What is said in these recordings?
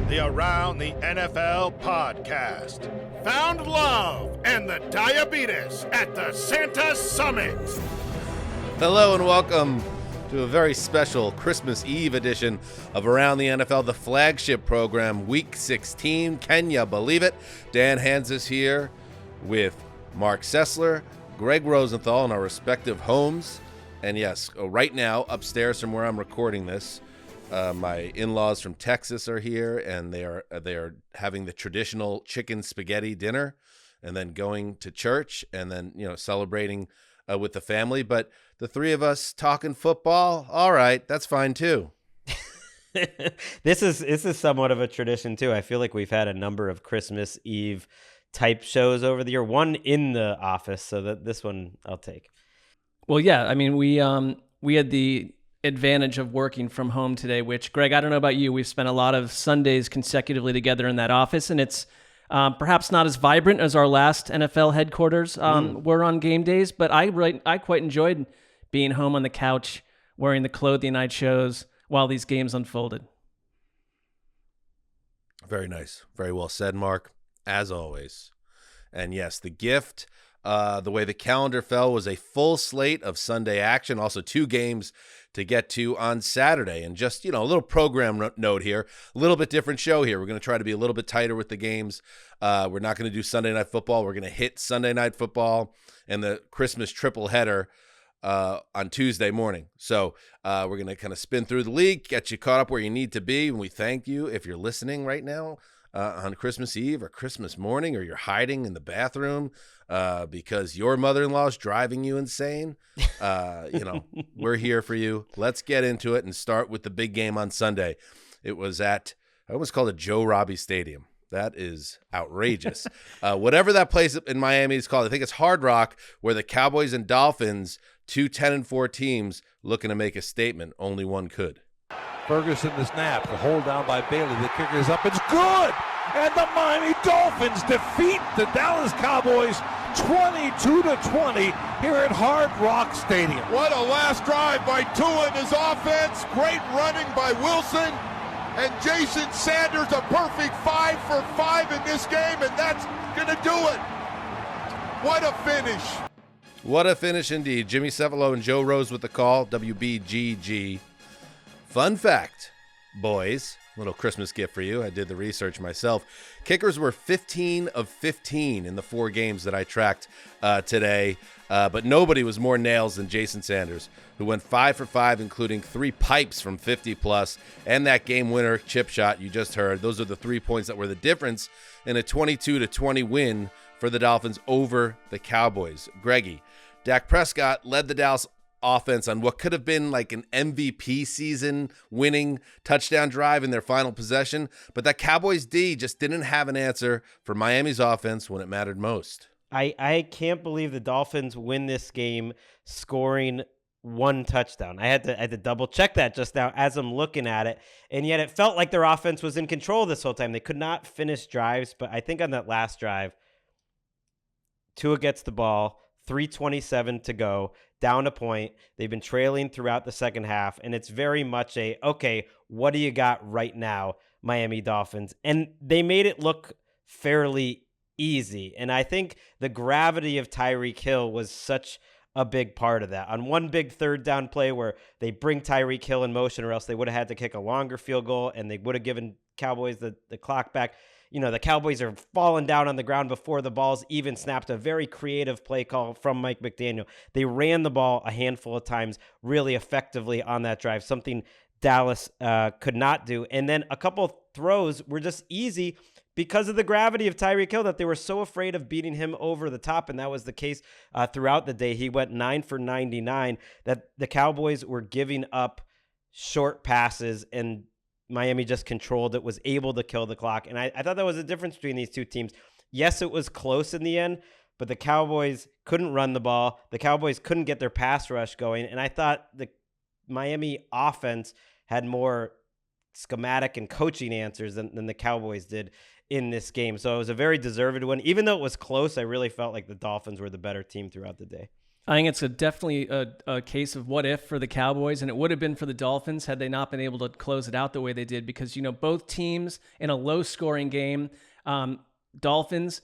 the Around the NFL podcast. Found love and the diabetes at the Santa Summit. Hello and welcome to a very special Christmas Eve edition of Around the NFL, the flagship program, Week 16. Can you believe it? Dan Hanzus here with Marc Sessler, Gregg Roesnthal in our respective homes. And yes, right now, upstairs from where I'm recording this, my in-laws from Texas are here, and they are having the traditional chicken spaghetti dinner, and then going to church, and then celebrating with the family. But the three of us talking football, all right, that's fine too. This is somewhat of a tradition too. I feel like we've had a number of Christmas Eve type shows over the year. One in the office, so that this one I'll take. Well, yeah, I mean we had the advantage of working from home today, which, Greg, I don't know about you, we've spent a lot of Sundays consecutively together in that office, and it's perhaps not as vibrant as our last NFL headquarters were on game days, but I quite enjoyed being home on the couch, wearing the clothing I chose while these games unfolded. Very nice. Very well said, Mark, as always. And yes, the gift, the way the calendar fell, was a full slate of Sunday action, also two games to get to on Saturday. And just, a little program note here, a little bit different show here. We're going to try to be a little bit tighter with the games. We're not going to do Sunday Night Football. We're going to hit Sunday Night Football and the Christmas triple header on Tuesday morning. So we're going to kind of spin through the league, get you caught up where you need to be. And we thank you if you're listening right now on Christmas Eve or Christmas morning, or you're hiding in the bathroom because your mother-in-law is driving you insane. We're here for you. Let's get into it and start with the big game on Sunday. It was at, I almost called it Joe Robbie Stadium. That is outrageous. Whatever that place in Miami is called, I think it's Hard Rock, where the Cowboys and Dolphins, two 10-4 teams looking to make a statement. Only one could. Ferguson the snap, the hold down by Bailey. The kicker is up. It's good! And the Miami Dolphins defeat the Dallas Cowboys 22-20 here at Hard Rock Stadium. What a last drive by Tua and his offense. Great running by Wilson. And Jason Sanders, a perfect 5 for 5 in this game, and that's going to do it. What a finish. What a finish indeed. Jimmy Cevallo and Joe Rose with the call, WBGG. Fun fact, boys, little Christmas gift for you. I did the research myself. Kickers were 15 of 15 in the 4 games that I tracked today, but nobody was more nails than Jason Sanders, who went 5 for 5, including 3 pipes from 50-plus, and that game-winner chip shot you just heard. Those are the 3 points that were the difference in a 22-20 win for the Dolphins over the Cowboys. Greggy, Dak Prescott led the Dallas offense on what could have been like an MVP season winning touchdown drive in their final possession, but that Cowboys D just didn't have an answer for Miami's offense when it mattered most. I can't believe the Dolphins win this game scoring 1 touchdown. I had to double check that just now as I'm looking at it, and yet it felt like their offense was in control this whole time. They could not finish drives, but I think on that last drive, Tua gets the ball, 3:27 to go, down a point. They've been trailing throughout the second half, and it's very much okay, what do you got right now, Miami Dolphins? And they made it look fairly easy, and I think the gravity of Tyreek Hill was such a big part of that. On one big third down play where they bring Tyreek Hill in motion, or else they would have had to kick a longer field goal, and they would have given Cowboys the clock back. The Cowboys are falling down on the ground before the ball's even snapped. A very creative play call from Mike McDaniel. They ran the ball a handful of times really effectively on that drive, something Dallas could not do. And then a couple throws were just easy because of the gravity of Tyreek Hill, that they were so afraid of beating him over the top. And that was the case throughout the day. He went 9 for 99, that the Cowboys were giving up short passes, and Miami just controlled it, was able to kill the clock. And I thought that was the difference between these two teams. Yes, it was close in the end, but the Cowboys couldn't run the ball. The Cowboys couldn't get their pass rush going. And I thought the Miami offense had more schematic and coaching answers than the Cowboys did in this game. So it was a very deserved win. Even though it was close, I really felt like the Dolphins were the better team throughout the day. I think it's definitely a case of what if for the Cowboys, and it would have been for the Dolphins had they not been able to close it out the way they did, because, both teams in a low-scoring game, Dolphins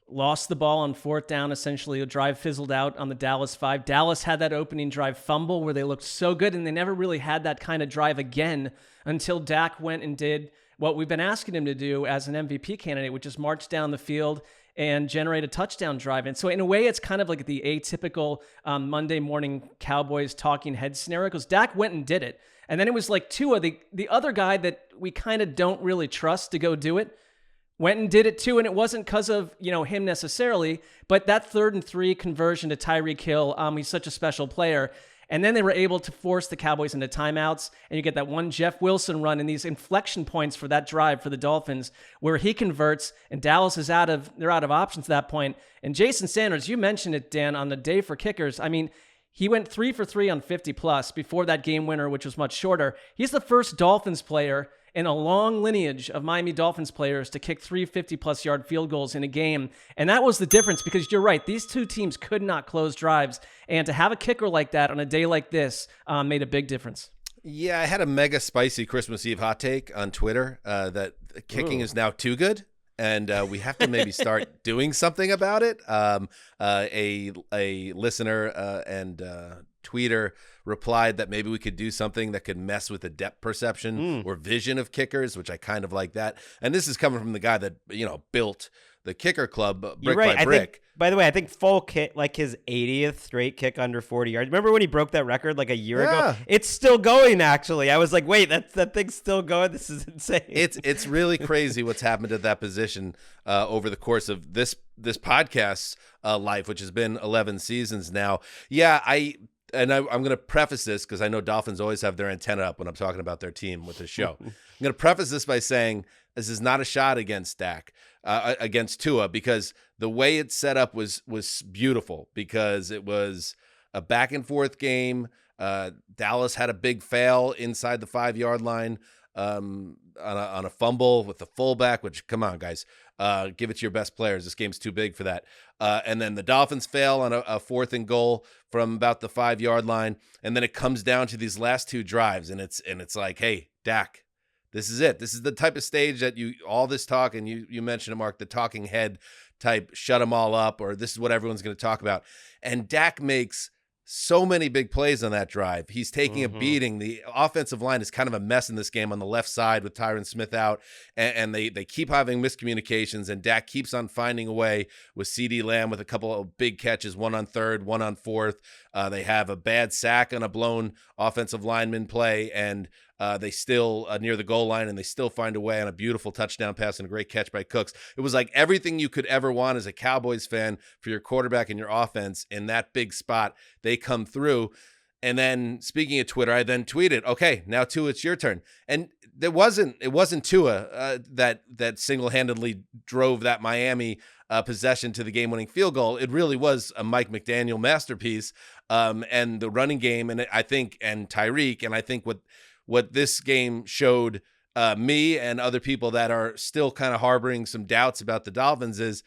lost the ball on fourth down, essentially. A drive fizzled out on the Dallas 5. Dallas had that opening drive fumble where they looked so good, and they never really had that kind of drive again until Dak went and did what we've been asking him to do as an MVP candidate, which is march down the field and generate a touchdown drive. And so in a way, it's kind of like the atypical Monday morning Cowboys talking head scenario, because Dak went and did it. And then it was like Tua, the other guy that we kind of don't really trust to go do it, went and did it too. And it wasn't because of, him necessarily, but that 3rd and 3 conversion to Tyreek Hill, he's such a special player. And then they were able to force the Cowboys into timeouts, and you get that one Jeff Wilson run and these inflection points for that drive for the Dolphins where he converts and Dallas is they're out of options at that point. And Jason Sanders, you mentioned it, Dan, on the day for kickers. I mean, he went 3 for 3 on 50 plus before that game winner, which was much shorter. He's the first Dolphins player in a long lineage of Miami Dolphins players to kick 3 50-plus yard field goals in a game. And that was the difference, because you're right, these two teams could not close drives. And to have a kicker like that on a day like this made a big difference. Yeah, I had a mega spicy Christmas Eve hot take on Twitter that kicking is now too good. And we have to maybe start doing something about it. A listener and tweeter replied that maybe we could do something that could mess with the depth perception or vision of kickers, which I kind of like that. And this is coming from the guy that, built the kicker club brick by brick. By the way, I think Folk hit like his 80th straight kick under 40 yards. Remember when he broke that record like a year ago? It's still going, actually. I was like, wait, that thing's still going? This is insane. It's really crazy what's happened at that position over the course of this podcast's life, which has been 11 seasons now. Yeah, I'm going to preface this because I know Dolphins always have their antenna up when I'm talking about their team with the show. I'm going to preface this by saying this is not a shot against Dak, against Tua, because the way it's set up was beautiful, because it was a back and forth game. Dallas had a big fail inside the 5-yard line on a fumble with the fullback, which, come on, guys, give it to your best players. This game's too big for that. And then the Dolphins fail on a 4th and goal from about the 5-yard line. And then it comes down to these last 2 drives, and it's like, hey, Dak, this is it. This is the type of stage that all this talk, and you mentioned it, Mark, the talking head type, shut them all up, or this is what everyone's going to talk about. And Dak makes so many big plays on that drive. He's taking a beating. The offensive line is kind of a mess in this game on the left side with Tyron Smith out, and they keep having miscommunications, and Dak keeps on finding a way with CeeDee Lamb with a couple of big catches, one on 3rd, one on 4th. They have a bad sack on a blown offensive lineman play, and they still near the goal line, and they still find a way on a beautiful touchdown pass and a great catch by Cooks. It was like everything you could ever want as a Cowboys fan for your quarterback and your offense in that big spot. They come through. And then, speaking of Twitter, I then tweeted, okay, now Tua, it's your turn. And it wasn't Tua that single-handedly drove that Miami possession to the game-winning field goal. It really was a Mike McDaniel masterpiece, and the running game, and Tyreek. And I think what this game showed me and other people that are still kind of harboring some doubts about the Dolphins is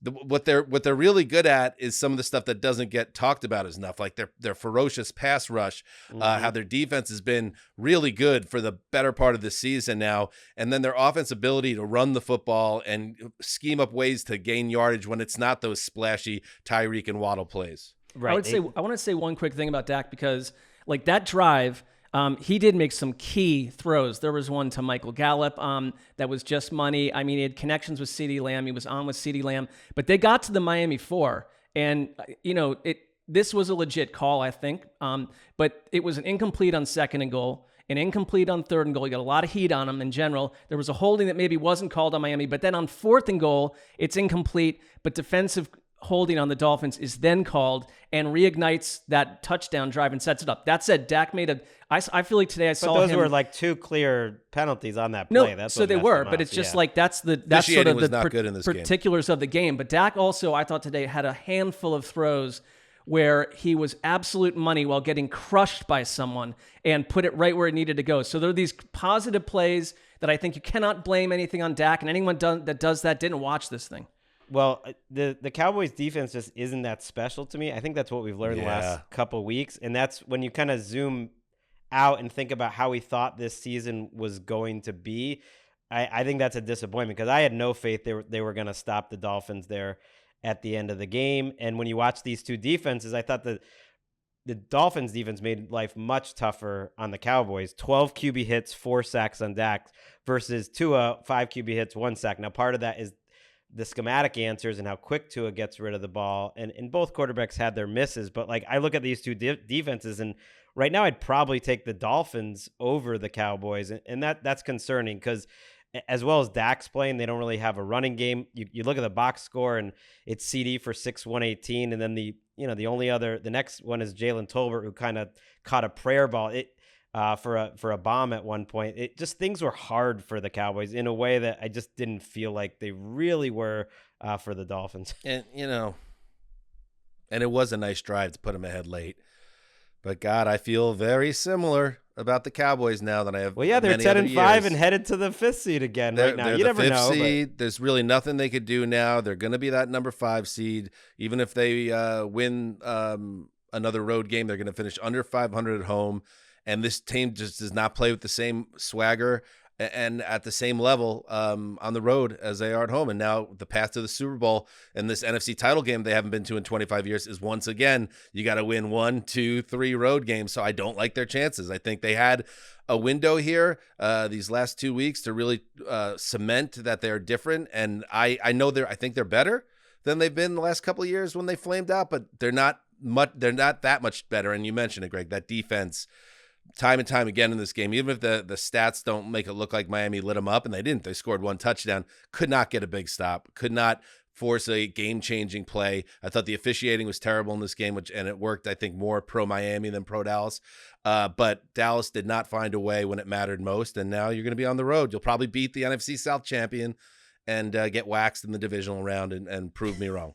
what they're really good at is some of the stuff that doesn't get talked about as enough, like their ferocious pass rush, how their defense has been really good for the better part of the season now, and then their offense ability to run the football and scheme up ways to gain yardage when it's not those splashy Tyreek and Waddle plays. Right. I want to say one quick thing about Dak, because like that drive, he did make some key throws. There was one to Michael Gallup that was just money. I mean, he had connections with CeeDee Lamb. He was on with CeeDee Lamb. But they got to the Miami 4, and, this was a legit call, I think. But it was an incomplete on 2nd and goal, an incomplete on 3rd and goal. You got a lot of heat on him in general. There was a holding that maybe wasn't called on Miami. But then on 4th and goal, it's incomplete, but defensive holding on the Dolphins is then called and reignites that touchdown drive and sets it up. That said, Dak made I feel like today I saw those him. were like 2 clear penalties on that play. No, so they were, but it's just like that's sort of the particulars of the game. But Dak also, I thought today, had a handful of throws where he was absolute money while getting crushed by someone and put it right where it needed to go. So there are these positive plays that I think you cannot blame anything on Dak, and anyone that does that didn't watch this thing. Well, the Cowboys defense just isn't that special to me. I think that's what we've learned the last couple of weeks. And that's when you kind of zoom out and think about how we thought this season was going to be. I think that's a disappointment because I had no faith they were going to stop the Dolphins there at the end of the game. And when you watch these two defenses, I thought the Dolphins defense made life much tougher on the Cowboys. 12 QB hits, 4 sacks on Dak versus Tua, 5 QB hits, 1 sack. Now, part of that is the schematic answers and how quick Tua gets rid of the ball. And both quarterbacks had their misses. But, like, I look at these two defenses, and right now I'd probably take the Dolphins over the Cowboys. And that's concerning because as well as Dak's playing, they don't really have a running game. You look at the box score, and it's CD for 6-118. And then the next one is Jalen Tolbert, who kind of caught a prayer ball for a bomb at one point. It just, things were hard for the Cowboys in a way that I just didn't feel like they really were for the Dolphins. And, and it was a nice drive to put them ahead late. But, God, I feel very similar about the Cowboys now than I have. Well, yeah, they're 10-5 and headed to the 5th seed again right now. You never know. Seed. There's really nothing they could do now. They're going to be that number 5 seed. Even if they win another road game, they're going to finish under 500 at home. And this team just does not play with the same swagger and at the same level on the road as they are at home. And now the path to the Super Bowl and this NFC title game they haven't been to in 25 years is once again, you got to win 1, 2, 3 road games. So I don't like their chances. I think they had a window here these last 2 weeks to really cement that they're different. And I think they're better than they've been the last couple of years when they flamed out, but they're not that much better. And you mentioned it, Greg, that defense time and time again in this game, even if the stats don't make it look like Miami lit them up, and they didn't. They scored 1 touchdown, could not get a big stop, could not force a game-changing play. I thought the officiating was terrible in this game, and it worked, I think, more pro-Miami than pro-Dallas. But Dallas did not find a way when it mattered most, and now you're going to be on the road. You'll probably beat the NFC South champion and get waxed in the divisional round and prove me wrong.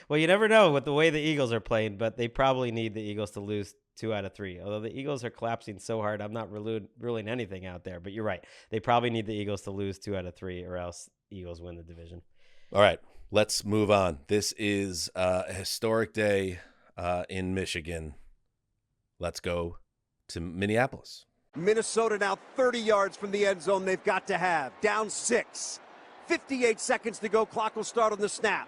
Well, you never know with the way the Eagles are playing, but they probably need the Eagles to lose 2 out of 3. Although the Eagles are collapsing so hard, I'm not ruling anything out there. But you're right. They probably need the Eagles to lose 2 out of 3 or else Eagles win the division. All right, let's move on. This is a historic day in Michigan. Let's go to Minneapolis. Minnesota now 30 yards from the end zone they've got to have. Down 6. 58 seconds to go. Clock will start on the snap.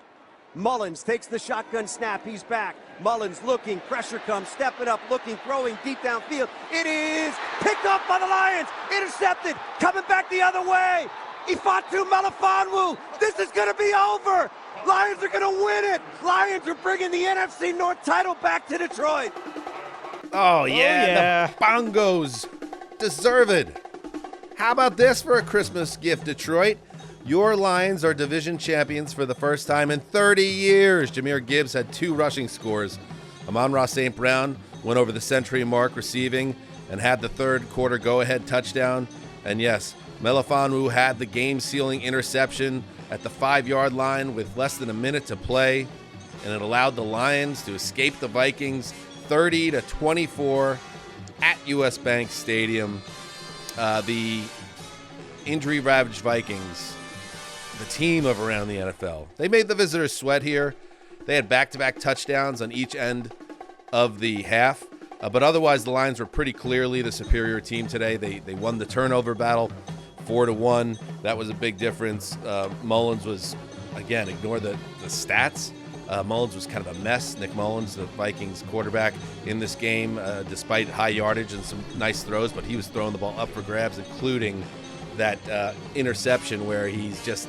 Mullins takes the shotgun snap. He's back. Mullins looking. Pressure comes. Stepping up. Looking. Throwing deep downfield. It is picked up by the Lions. Intercepted. Coming back the other way. Ifeatu Melifonwu. This is going to be over. Lions are going to win it. Lions are bringing the NFC North title back to Detroit. Oh, yeah. The Bongos deserve it. How about this for a Christmas gift, Detroit? Your Lions are division champions for the first time in 30 years. Jahmyr Gibbs had 2 rushing scores. Amon-Ra St. Brown went over the century mark receiving and had the third quarter go-ahead touchdown. And yes, Melifonwu had the game-sealing interception at the 5-yard line with less than a minute to play, and it allowed the Lions to escape the Vikings 30-24 at US Bank Stadium. The injury-ravaged Vikings, the team of around the NFL, they made the visitors sweat here. They had back-to-back touchdowns on each end of the half, but otherwise the Lions were pretty clearly the superior team today. They won the turnover battle 4-1. That was a big difference. Mullins was, again, ignore the stats. Mullins was kind of a mess. Nick Mullins, the Vikings quarterback in this game, despite high yardage and some nice throws, but he was throwing the ball up for grabs, including that interception where he's just,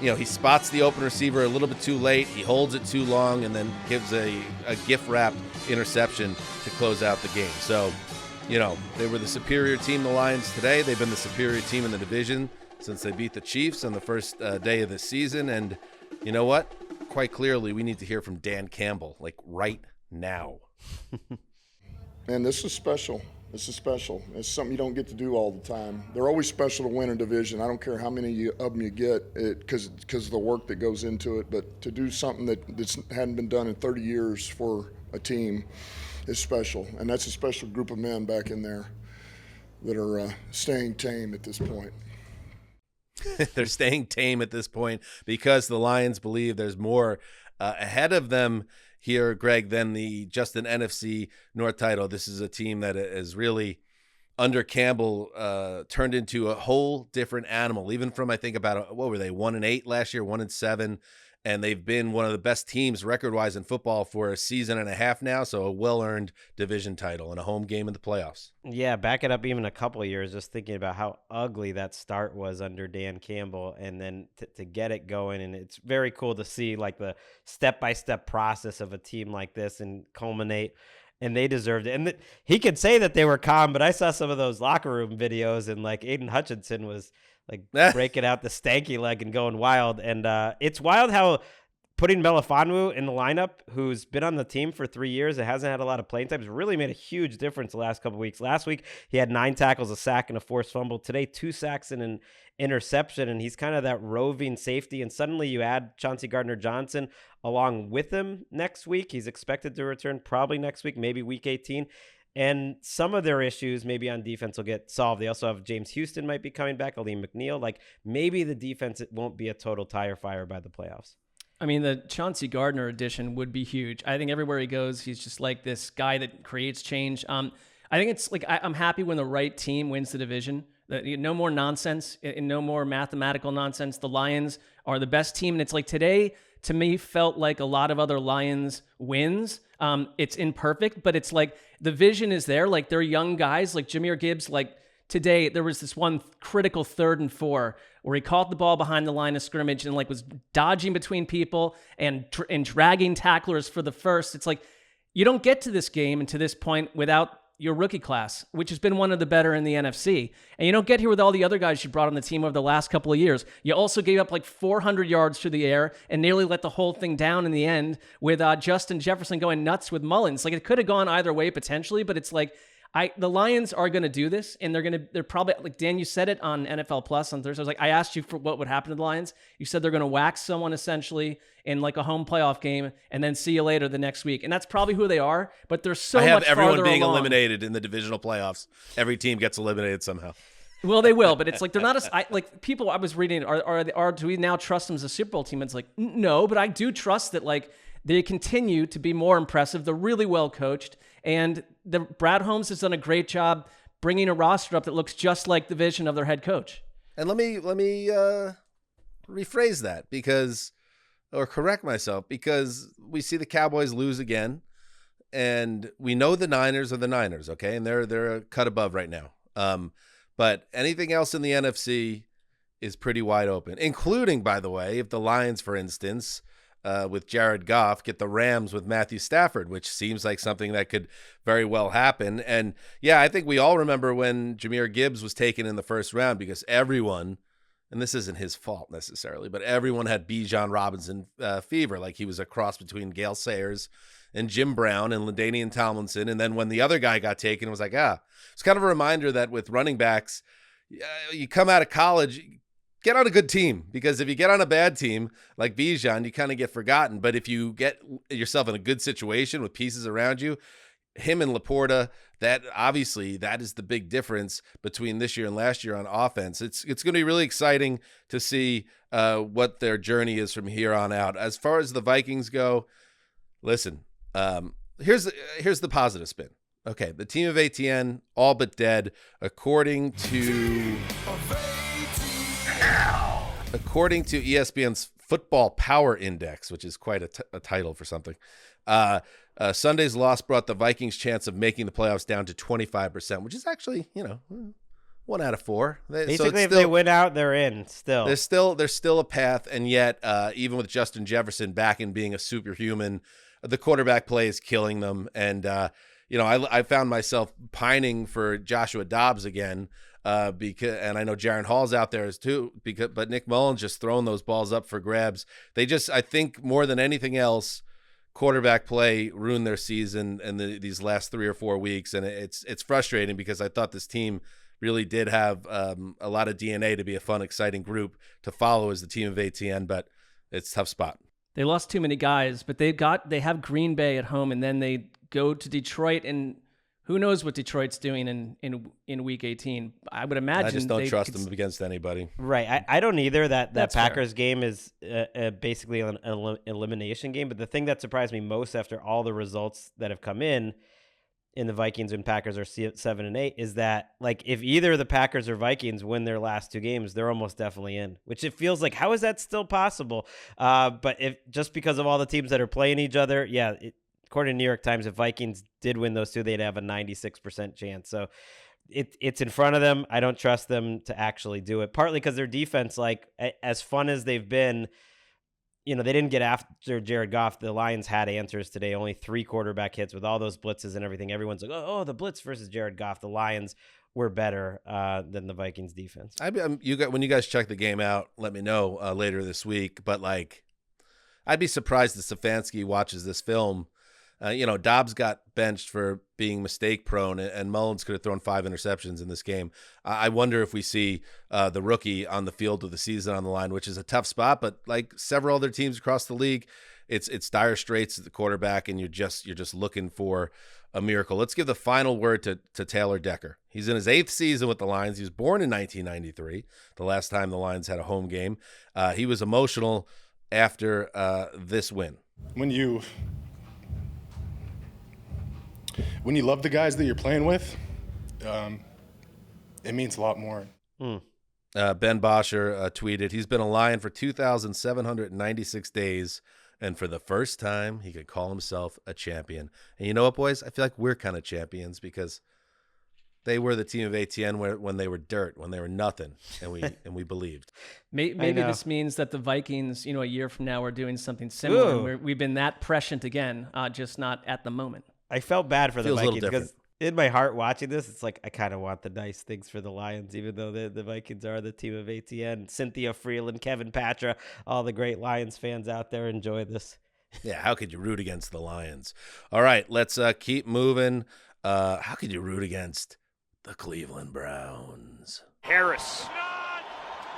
he spots the open receiver a little bit too late. He holds it too long and then gives a gift-wrapped interception to close out the game. So, they were the superior team, the Lions, today. They've been the superior team in the division since they beat the Chiefs on the first day of the season. And you know what? Quite clearly, we need to hear from Dan Campbell, like right now. Man, this is special. This is special. It's something you don't get to do all the time. They're always special to win a division. I don't care how many of them you get because of the work that goes into it. But to do something that hadn't been done in 30 years for a team is special. And that's a special group of men back in there that are staying tame at this point. They're staying tame at this point because the Lions believe there's more ahead of them here, Greg, than just an NFC North title. This is a team that is really, under Campbell, turned into a whole different animal. Even from, I think, about, what were they, 1-8 last year, 1-7. And they've been one of the best teams record-wise in football for a season and a half now, so a well-earned division title and a home game in the playoffs. Yeah, back it up even a couple of years, just thinking about how ugly that start was under Dan Campbell, and then to get it going. And it's very cool to see like the step-by-step process of a team like this and culminate, and they deserved it. And he could say that they were calm, but I saw some of those locker room videos, and like Aiden Hutchinson was like breaking out the stanky leg and going wild. And it's wild how putting Melifonwu in the lineup, who's been on the team for 3 years and hasn't had a lot of playing time, has really made a huge difference the last couple of weeks. Last week, he had 9 tackles, a sack, and a forced fumble. Today, 2 sacks and an interception, and he's kind of that roving safety. And suddenly you add Chauncey Gardner-Johnson along with him next week. He's expected to return probably next week, maybe week 18. And some of their issues maybe on defense will get solved. They also have James Houston might be coming back, Aleem McNeil. Like maybe the defense, it won't be a total tire fire by the playoffs. I mean, the Chauncey Gardner addition would be huge. I think everywhere he goes, he's just like this guy that creates change. I think it's like I'm happy when the right team wins the division. No more nonsense and no more mathematical nonsense. The Lions are the best team. And it's like today, to me, felt like a lot of other Lions wins. It's imperfect, but it's like the vision is there. Like they're young guys like Jahmyr Gibbs. Like today, there was this one critical 3rd and 4 where he caught the ball behind the line of scrimmage and like was dodging between people and dragging tacklers for the first. It's like you don't get to this game and to this point without your rookie class, which has been one of the better in the NFC. And you don't get here with all the other guys you brought on the team over the last couple of years. You also gave up like 400 yards through the air and nearly let the whole thing down in the end with Justin Jefferson going nuts with Mullins. Like it could have gone either way potentially, but it's like the Lions are going to do this, and they're probably, like Dan, you said it on NFL Plus on Thursday. I was like, I asked you for what would happen to the Lions. You said they're going to wax someone essentially in like a home playoff game, and then see you later the next week. And that's probably who they are. But they're so much farther along. I have everyone being eliminated in the divisional playoffs. Every team gets eliminated somehow. Well, they will, but it's like they're not as like people. I was reading, do we now trust them as a Super Bowl team? It's like no, but I do trust that like they continue to be more impressive. They're really well coached. And Brad Holmes has done a great job bringing a roster up that looks just like the vision of their head coach. And let me rephrase that or correct myself, because we see the Cowboys lose again, and we know the Niners are the Niners, okay, and they're a cut above right now. But anything else in the NFC is pretty wide open, including, by the way, if the Lions, for instance, with Jared Goff, get the Rams with Matthew Stafford, which seems like something that could very well happen. And yeah, I think we all remember when Jahmyr Gibbs was taken in the first round, because everyone, and this isn't his fault necessarily, but everyone had Bijan Robinson fever. Like he was a cross between Gale Sayers and Jim Brown and LaDainian Tomlinson. And then when the other guy got taken, it was like, it's kind of a reminder that with running backs, you come out of college, get on a good team, because if you get on a bad team like Bijan, you kind of get forgotten. But if you get yourself in a good situation with pieces around you, him and Laporta, that is the big difference between this year and last year on offense. It's going to be really exciting to see what their journey is from here on out. As far as the Vikings go, listen, here's the positive spin. Okay, the team of ATN all but dead, according to ESPN's Football Power Index, which is quite a title for something. Sunday's loss brought the Vikings' chance of making the playoffs down to 25%, which is actually, 1 out of 4. Basically, if they win out, they're in still. There's still a path, and yet, even with Justin Jefferson back and being a superhuman, the quarterback play is killing them. And, I found myself pining for Joshua Dobbs again, and I know Jaron Hall's out there too, but Nick Mullins just throwing those balls up for grabs. I think more than anything else, quarterback play ruined their season in these last 3 or 4 weeks. And it's frustrating, because I thought this team really did have a lot of DNA to be a fun, exciting group to follow as the team of ATN, but it's a tough spot. They lost too many guys, but they have Green Bay at home, and then they go to Detroit and Who knows what Detroit's doing in Week 18? I would imagine I just don't trust them against anybody. Right. I don't either. That Packers fair. game is basically an elimination game. But the thing that surprised me most after all the results that have come in the Vikings and Packers are 7-8 is that, like, if either the Packers or Vikings win their last two games, they're almost definitely in, which it feels like, how is that still possible? But if just because of all the teams that are playing each other, according to New York Times, if Vikings did win those two, they'd have a 96% chance. So it's in front of them. I don't trust them to actually do it, partly because their defense, like, as fun as they've been, they didn't get after Jared Goff. The Lions had answers today, only 3 quarterback hits with all those blitzes and everything. Everyone's like, oh, the blitz versus Jared Goff. The Lions were better than the Vikings defense. When you guys check the game out, let me know later this week. But, like, I'd be surprised if Stefanski watches this film. Dobbs got benched for being mistake prone, and Mullins could have thrown 5 interceptions in this game. I wonder if we see the rookie on the field with the season on the line, which is a tough spot. But like several other teams across the league, it's dire straits at the quarterback, and you're just looking for a miracle. Let's give the final word to Taylor Decker. He's in his 8th season with the Lions. He was born in 1993, the last time the Lions had a home game. He was emotional after this win. When you love the guys that you're playing with, it means a lot more. Ben Bosher tweeted, he's been a Lion for 2,796 days, and for the first time, he could call himself a champion. And you know what, boys? I feel like we're kind of champions because they were the team of ATN when they were dirt, when they were nothing, and we believed. Maybe this means that the Vikings, a year from now, are doing something similar. And we've been that prescient again, just not at the moment. I felt bad for the Feels a little Vikings because different. in my heart watching this, it's like I kind of want the nice things for the Lions, even though the Vikings are the team of ATN. Cynthia Freeland, Kevin Patra, all the great Lions fans out there enjoy this. Yeah, how could you root against the Lions? All right, let's keep moving. How could you root against the Cleveland Browns? Harris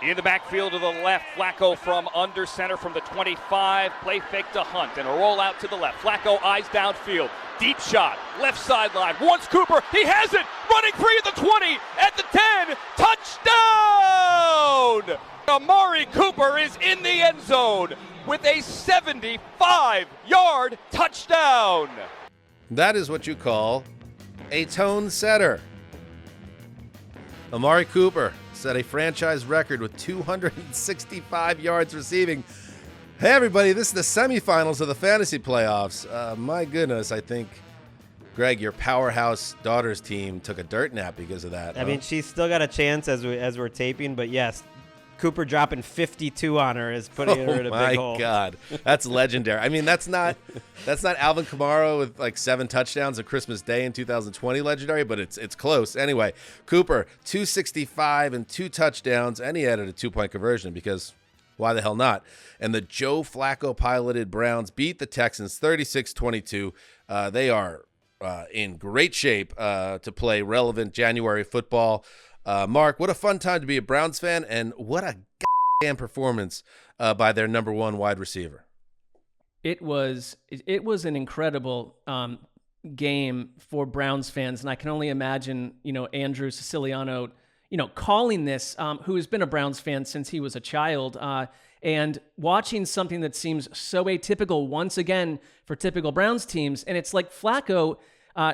in the backfield to the left. Flacco from under center from the 25. Play fake to Hunt and a roll out to the left. Flacco eyes downfield. Deep shot. Left sideline. Wants Cooper. He has it. Running free at the 20. At the 10. Touchdown! Amari Cooper is in the end zone with a 75-yard touchdown. That is what you call a tone setter. Amari Cooper set a franchise record with 265 yards receiving. Hey, everybody, this is the semifinals of the fantasy playoffs. My goodness, I think, Greg, your powerhouse daughter's team took a dirt nap because of that. I mean, she's still got a chance as we're taping, but yes, Cooper dropping 52 on her is putting her in a big hole. Oh my God, that's legendary. I mean, that's not Alvin Kamara with like 7 touchdowns on Christmas Day in 2020 legendary, but it's close. Anyway, Cooper 265 and 2 touchdowns, and he added a 2-point conversion because why the hell not? And the Joe Flacco piloted Browns beat the Texans 36-22. They are in great shape to play relevant January football. Mark, what a fun time to be a Browns fan, and what a goddamn performance by their number 1 wide receiver. It was an incredible game for Browns fans, and I can only imagine, Andrew Siciliano, calling this, who has been a Browns fan since he was a child, and watching something that seems so atypical once again for typical Browns teams. And it's like Flacco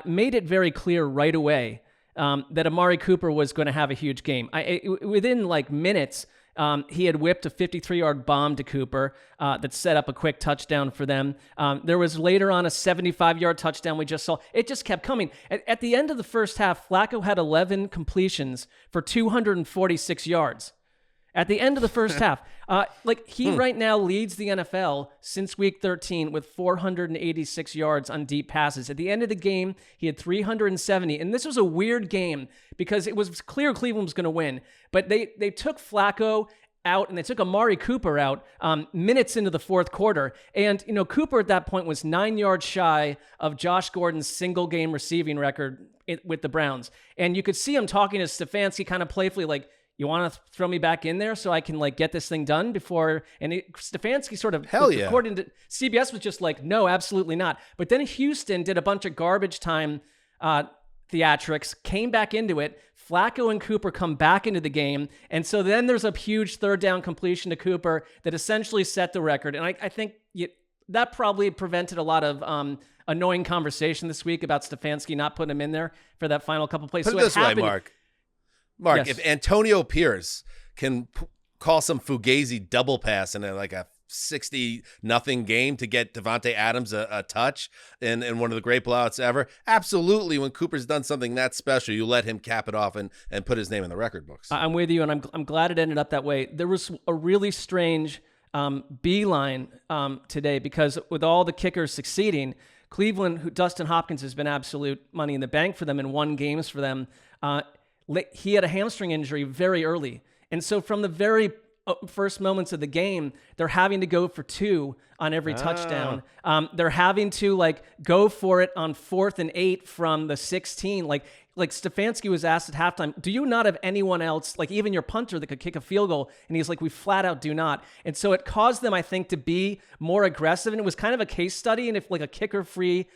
made it very clear right away that Amari Cooper was going to have a huge game. Within like minutes, he had whipped a 53-yard bomb to Cooper that set up a quick touchdown for them. There was later on a 75-yard touchdown we just saw. It just kept coming. At the end of the first half, Flacco had 11 completions for 246 yards. At the end of the first half, he right now leads the NFL since week 13 with 486 yards on deep passes. At the end of the game, he had 370. And this was a weird game because it was clear Cleveland was going to win. But they took Flacco out and they took Amari Cooper out minutes into the fourth quarter. And, Cooper at that point was 9 yards shy of Josh Gordon's single game receiving record with the Browns. And you could see him talking to Stefanski kind of playfully like, you want to throw me back in there so I can get this thing done before? And Stefanski sort of, according to CBS, was just like, no, absolutely not. But then Houston did a bunch of garbage time theatrics, came back into it. Flacco and Cooper come back into the game. And so then there's a huge third down completion to Cooper that essentially set the record. And I think that probably prevented a lot of annoying conversation this week about Stefanski not putting him in there for that final couple plays. Put it this way, Mark. Yes. If Antonio Pierce can call some Fugazi double pass in like a 60-0 game to get Devontae Adams a touch in one of the great blowouts ever, absolutely, when Cooper's done something that special, you let him cap it off and put his name in the record books. I'm with you, and I'm glad it ended up that way. There was a really strange beeline today, because with all the kickers succeeding, Cleveland, who Dustin Hopkins has been absolute money in the bank for them and won games for them, he had a hamstring injury very early. And so from the very first moments of the game, they're having to go for 2 on every touchdown. They're having to go for it on 4th and 8 from the 16. Like Stefanski was asked at halftime, do you not have anyone else, like even your punter, that could kick a field goal? And he's like, we flat out do not. And so it caused them, I think, to be more aggressive. And it was kind of a case study, and if like a kicker-free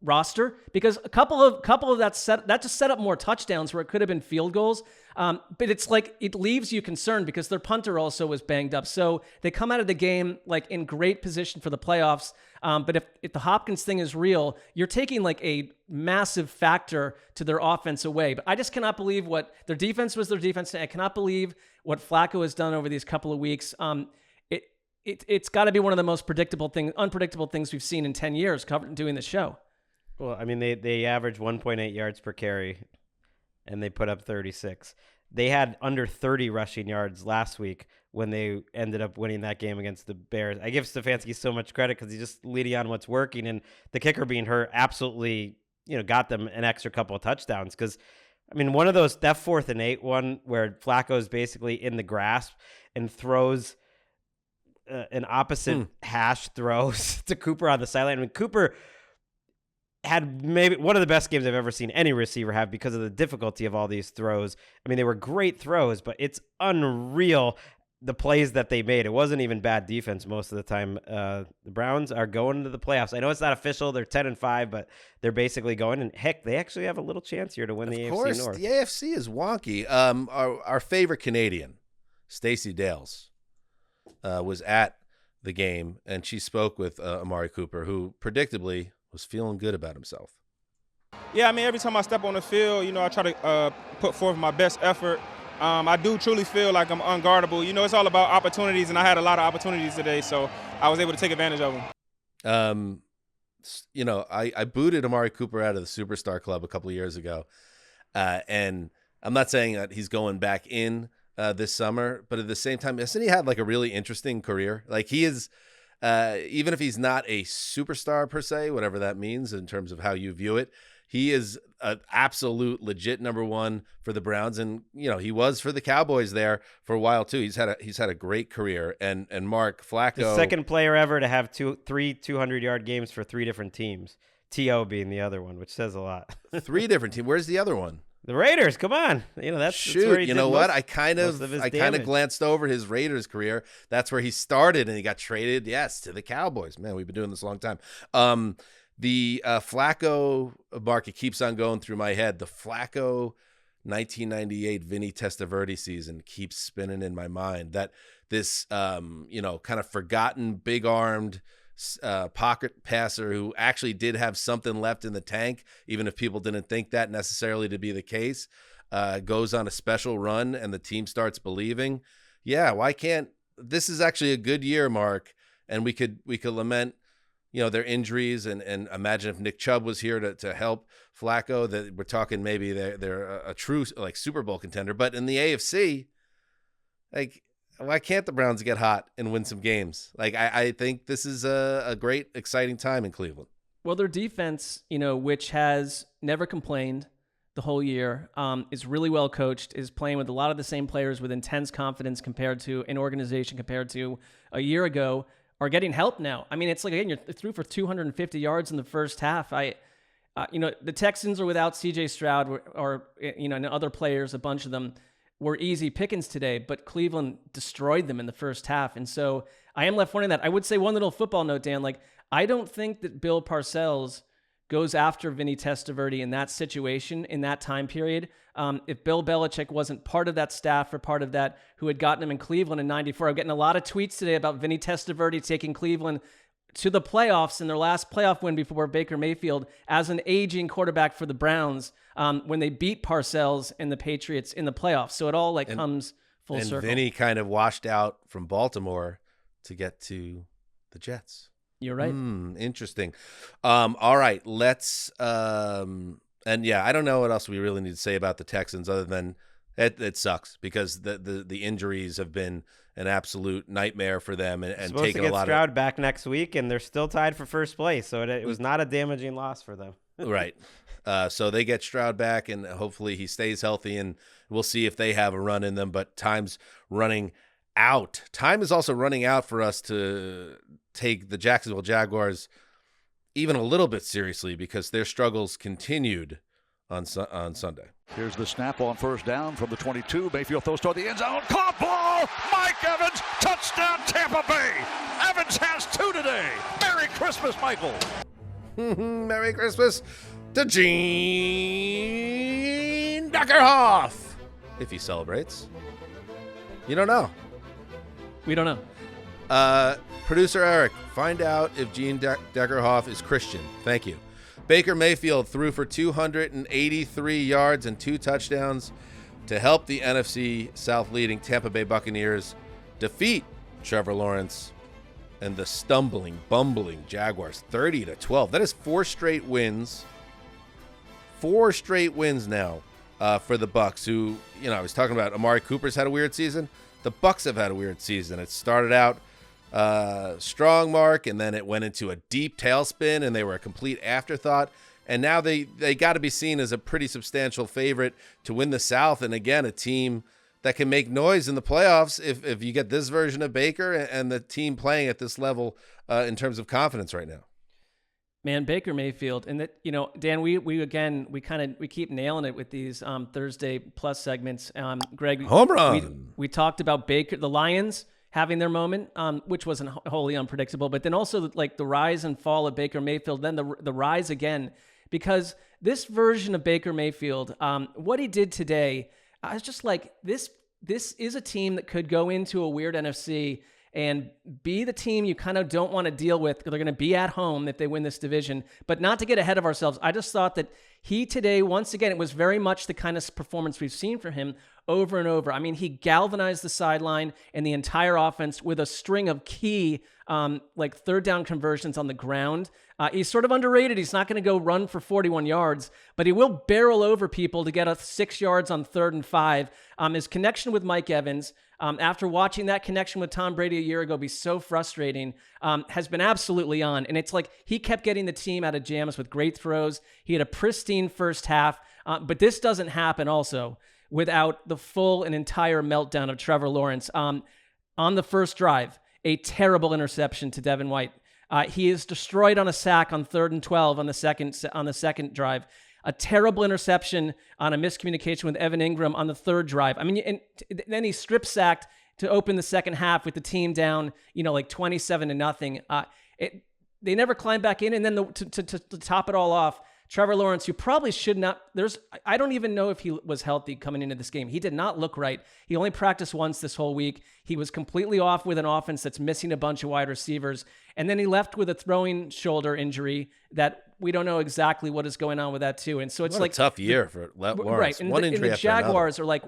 roster, because a couple of that just set up more touchdowns where it could have been field goals. But it's like, it leaves you concerned because their punter also was banged up. So they come out of the game like in great position for the playoffs. But if the Hopkins thing is real, you're taking like a massive factor to their offense away. But I just cannot believe what their defense was. Their defense. I cannot believe what Flacco has done over these couple of weeks. It's got to be one of the most unpredictable things we've seen in 10 years doing this show. Well, I mean, they average 1.8 yards per carry, and they put up 36. They had under 30 rushing yards last week when they ended up winning that game against the Bears. I give Stefanski so much credit because he's just leading on what's working, and the kicker being hurt absolutely, got them an extra couple of touchdowns. Because, I mean, one of those, that 4th and 8 one where Flacco's basically in the grasp and throws an opposite hash throws to Cooper on the sideline. I mean, Cooper had maybe one of the best games I've ever seen any receiver have because of the difficulty of all these throws. I mean, they were great throws, but it's unreal the plays that they made. It wasn't even bad defense most of the time. The Browns are going into the playoffs. I know it's not official. They're 10-5, but they're basically going. And heck, they actually have a little chance here to win the AFC North. Of course, the AFC is wonky. Our favorite Canadian, Stacey Dales, was at the game, and she spoke with Amari Cooper, who predictably was feeling good about himself. Yeah, I mean, every time I step on the field, I try to put forth my best effort. I do truly feel like I'm unguardable. It's all about opportunities, and I had a lot of opportunities today, so I was able to take advantage of them. I booted Amari Cooper out of the Superstar Club a couple of years ago, and I'm not saying that he's going back in this summer, but at the same time, hasn't he had like a really interesting career? Like he is, even if he's not a superstar per se, whatever that means in terms of how you view it, he is an absolute legit number one for the Browns, and he was for the Cowboys there for a while too. He's had a great career, and Mark Flacco, the second player ever to have three 200-yard games for 3 different teams. T.O. being the other one, which says a lot. 3 different teams. Where's the other one? The Raiders. Come on, that's where he you know what? I kind of damage. glanced over his Raiders career. That's where he started, and he got traded. Yes, to the Cowboys. Man, we've been doing this a long time. The Flacco market keeps on going through my head. The Flacco 1998 Vinny Testaverde season keeps spinning in my mind. That this kind of forgotten, big-armed pocket passer who actually did have something left in the tank, even if people didn't think that necessarily to be the case, goes on a special run and the team starts believing. Yeah, why can't this is actually a good year, Mark, and we could lament their injuries and imagine if Nick Chubb was here to help Flacco, that we're talking maybe they're a true like Super Bowl contender. But in the AFC, like, why can't the Browns get hot and win some games? Like, I think this is a great, exciting time in Cleveland. Well, their defense, which has never complained the whole year, is really well coached, is playing with a lot of the same players with intense confidence compared to an organization compared to a year ago, are getting help now. I mean, it's like, again, you're through for 250 yards in the first half. The Texans are without C.J. Stroud and other players, a bunch of them were easy pickings today, but Cleveland destroyed them in the first half. And so I am left wondering that. I would say one little football note, Dan, like, I don't think that Bill Parcells goes after Vinny Testaverde in that situation, in that time period. If Bill Belichick wasn't part of that staff or part of that who had gotten him in Cleveland in 94, I'm getting a lot of tweets today about Vinny Testaverde taking Cleveland to the playoffs in their last playoff win before Baker Mayfield as an aging quarterback for the Browns when they beat Parcells and the Patriots in the playoffs. So it all comes full circle. And Vinny kind of washed out from Baltimore to get to the Jets. You're right. Interesting. All right, let's and yeah, I don't know what else we really need to say about the Texans other than it sucks because the injuries have been an absolute nightmare for them and taking a lot Stroud back next week, and they're still tied for first place. So it was not a damaging loss for them. Right. So they get Stroud back, and hopefully he stays healthy, and we'll see if they have a run in them. But time's running out. Time is also running out for us to take the Jacksonville Jaguars even a little bit seriously because their struggles continued on Sunday. Here's the snap on first down from the 22. Mayfield throws toward the end zone. Caught ball! Mike Evans! Touchdown Tampa Bay! Evans has 2 today! Merry Christmas, Michael! Merry Christmas to Gene Deckerhoff! If he celebrates. You don't know. We don't know. Producer Eric, find out if Gene Deckerhoff is Christian. Thank you. Baker Mayfield threw for 283 yards and 2 touchdowns to help the NFC South leading Tampa Bay Buccaneers defeat Trevor Lawrence and the bumbling Jaguars 30-12. That is 4 straight wins. 4 straight wins now for the Bucs, who, I was talking about Amari Cooper's had a weird season. The Bucs have had a weird season. It started out strong, Mark, and then it went into a deep tailspin, and they were a complete afterthought. And now they got to be seen as a pretty substantial favorite to win the South, and again, a team that can make noise in the playoffs if you get this version of Baker and the team playing at this level in terms of confidence right now. Man, Baker Mayfield, and that, Dan, we keep nailing it with these Thursday Plus segments. Greg, home run. We talked about Baker, the Lions having their moment, which wasn't wholly unpredictable, but then also like the rise and fall of Baker Mayfield, then the rise again, because this version of Baker Mayfield, what he did today, I was just like, this is a team that could go into a weird NFC and be the team you kind of don't want to deal with because they're going to be at home if they win this division. But not to get ahead of ourselves, I just thought that he today, once again, it was very much the kind of performance we've seen from him over and over. I mean, he galvanized the sideline and the entire offense with a string of key third down conversions on the ground. He's sort of underrated. He's not going to go run for 41 yards, but he will barrel over people to get 6 yards on 3rd and 5. His connection with Mike Evans, after watching that connection with Tom Brady a year ago be so frustrating, has been absolutely on. And it's like he kept getting the team out of jams with great throws. He had a pristine first half, but this doesn't happen also without the full and entire meltdown of Trevor Lawrence. On the first drive, a terrible interception to Devin White. He is destroyed on a sack on 3rd and 12 on the second drive. A terrible interception on a miscommunication with Evan Ingram on the 3rd drive. I mean, and then he strip sacked to open the second half with the team down, 27-0. They never climbed back in, and then to top it all off, Trevor Lawrence, who probably should not, I don't even know if he was healthy coming into this game. He did not look right. He only practiced once this whole week. He was completely off with an offense that's missing a bunch of wide receivers. And then he left with a throwing shoulder injury that we don't know exactly what is going on with that too. And so it's a tough year for Lawrence. Right. And One injury the after another. Jaguars are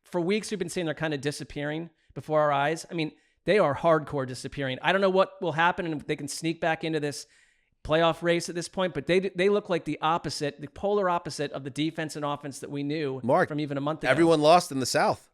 for weeks we've been saying they're kind of disappearing before our eyes. I mean, they are hardcore disappearing. I don't know what will happen and if they can sneak back into this playoff race at this point, but they look like the polar opposite of the defense and offense that we knew from even a month ago. Everyone lost in the South.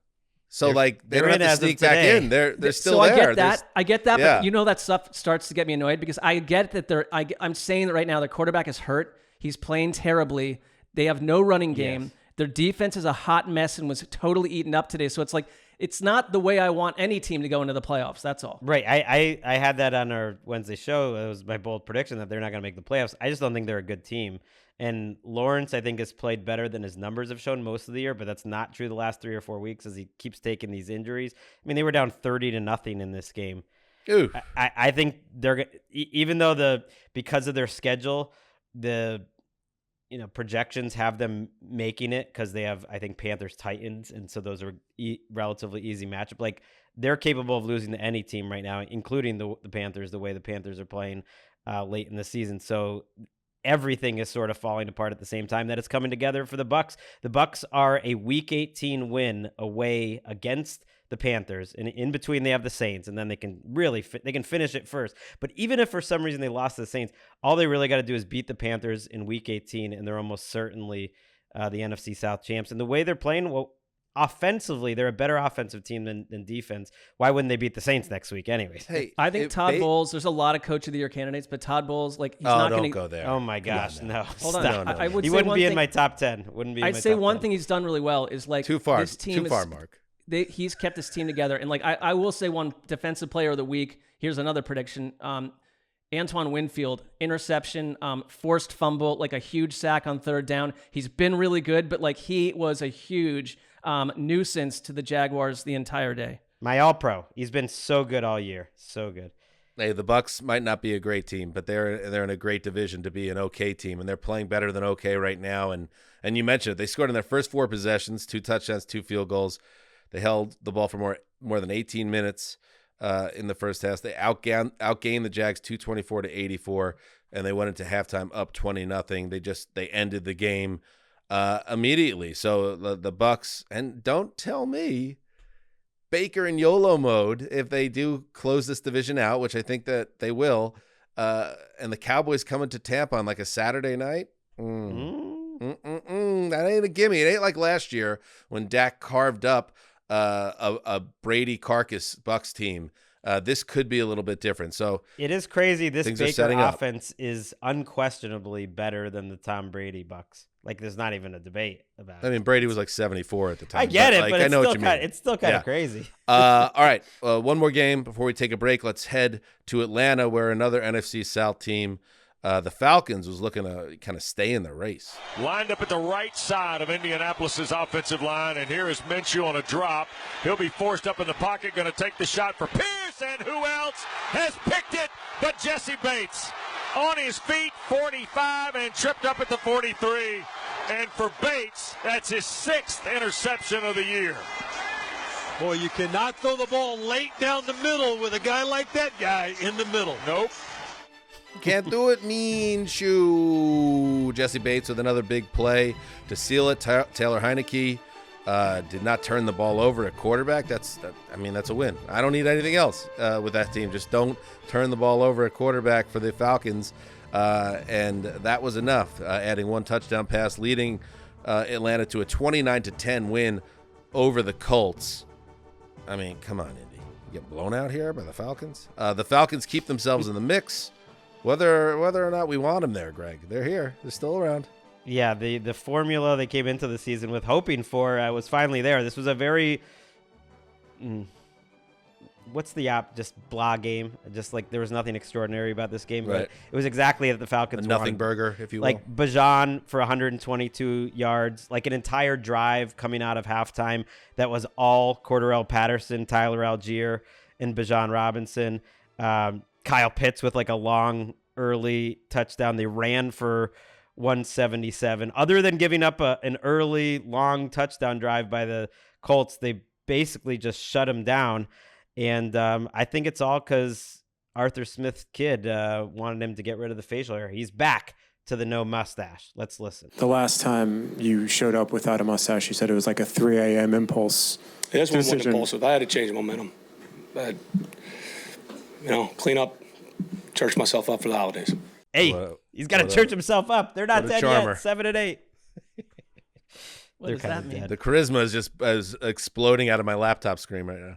So they don't have to sneak back in. They're still so there. I get that, yeah. But that stuff starts to get me annoyed because I get that I'm saying that right now their quarterback is hurt. He's playing terribly. They have no running game. Yes. Their defense is a hot mess and was totally eaten up today. So it's like, it's not the way I want any team to go into the playoffs. That's all. Right. I had that on our Wednesday show. It was my bold prediction that they're not going to make the playoffs. I just don't think they're a good team. And Lawrence, I think, has played better than his numbers have shown most of the year, but that's not true the last 3 or 4 weeks as he keeps taking these injuries. I mean, they were down 30-0 in this game. Ooh. I think they're, even though because of their schedule, the projections have them making it because they have, I think, Panthers, Titans, and so those are relatively easy matchup. Like, they're capable of losing to any team right now, including the Panthers, the way the Panthers are playing late in the season. So everything is sort of falling apart at the same time that it's coming together for the Bucs. The Bucs are a Week 18 win away against the Panthers, and in between they have the Saints, and then they can really they can finish it first. But even if for some reason they lost to the Saints, all they really got to do is beat the Panthers in Week 18, and they're almost certainly the NFC South champs. And the way they're playing, well, offensively, they're a better offensive team than defense. Why wouldn't they beat the Saints next week anyways? Hey, I think Todd Bowles, there's a lot of Coach of the Year candidates, but Todd Bowles, like, he's not going to go there. Oh my gosh, no. Hold on. Stop. I would he say wouldn't one be thing, in my top 10. Wouldn't be. I'd say one thing he's done really well is, like, too far. This team too far, Mark. He's kept his team together. And, like, I will say one defensive player of the week. Here's another prediction. Antoine Winfield, interception, forced fumble, like a huge sack on third down. He's been really good, but, like, he was a huge nuisance to the Jaguars the entire day. My all-pro. He's been so good all year. So good. Hey, the Bucs might not be a great team, but they're in a great division to be an okay team, and they're playing better than okay right now. And you mentioned it. They scored in their first 4 possessions, 2 touchdowns, 2 field goals. They held the ball for more than 18 minutes in the first half. They outgained the Jags 224-84, and they went into halftime up 20-0. They ended the game immediately. So the Bucs, and don't tell me Baker in YOLO mode if they do close this division out, which I think that they will. And the Cowboys coming to Tampa on like a Saturday night. That ain't a gimme. It ain't like last year when Dak carved up a Brady carcass Bucs team. This could be a little bit different. So it is crazy. This Baker up. offense is unquestionably better than the Tom Brady Bucs. Like, there's not even a debate about it. I mean, Brady was like 74 at the time. I get it, like, but I it's know still what you mean. It's still kind of crazy. All right, one more game before we take a break. Let's head to Atlanta, where another NFC South team, the Falcons, was looking to kind of stay in the race. Lined up at the right side of Indianapolis's offensive line, and here is Minshew on a drop. He'll be forced up in the pocket, going to take the shot for Pierce, and who else has picked it but Jesse Bates? On his feet, 45, and tripped up at the 43. And for Bates, that's his 6th interception of the year. Boy, you cannot throw the ball late down the middle with a guy like that guy in the middle. Nope. Can't do it, Minshew. Jesse Bates with another big play to seal it. Taylor Heineke did not turn the ball over at quarterback. That's a win. I don't need anything else with that team. Just don't turn the ball over at quarterback for the Falcons. And that was enough, adding 1 touchdown pass, leading Atlanta to a 29-10 win over the Colts. I mean, come on, Indy. You get blown out here by the Falcons? The Falcons keep themselves in the mix, whether or not we want them there, Greg. They're here. They're still around. Yeah, the formula they came into the season with hoping for was finally there. This was a very what's the just blah game. Just like there was nothing extraordinary about this game, right. But it was exactly that the Falcons nothing burger, if you will. Like Bajan for 122 yards, like an entire drive coming out of halftime that was all Cordarrelle Patterson, Tyler Algier, and Bajan Robinson. Kyle Pitts with like a long early touchdown. They ran for 177. Other than giving up an early long touchdown drive by the Colts, they basically just shut him down. And I think it's all because Arthur Smith's kid wanted him to get rid of the facial hair. He's back to the no mustache. Let's listen. The last time you showed up without a mustache, you said it was like a 3 a.m. impulse. It is one impulsive. I had to change momentum. But, clean up, church myself up for the holidays. Hey, he's got to church himself up. They're not dead yet. 7 and 8. What does that mean? The charisma is just exploding out of my laptop screen right now.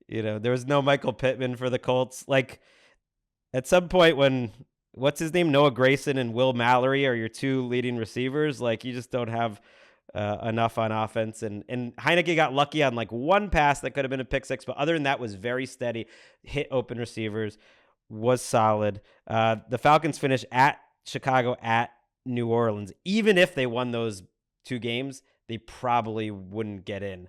There was no Michael Pittman for the Colts. Like, at some point when, what's his name? Noah Grayson and Will Mallory are your 2 leading receivers. Like, you just don't have enough on offense. And Heineke got lucky on like 1 pass that could have been a pick 6. But other than that, was very steady. Hit open receivers. Was solid. The Falcons finished at Chicago, at New Orleans. Even if they won those 2 games, they probably wouldn't get in.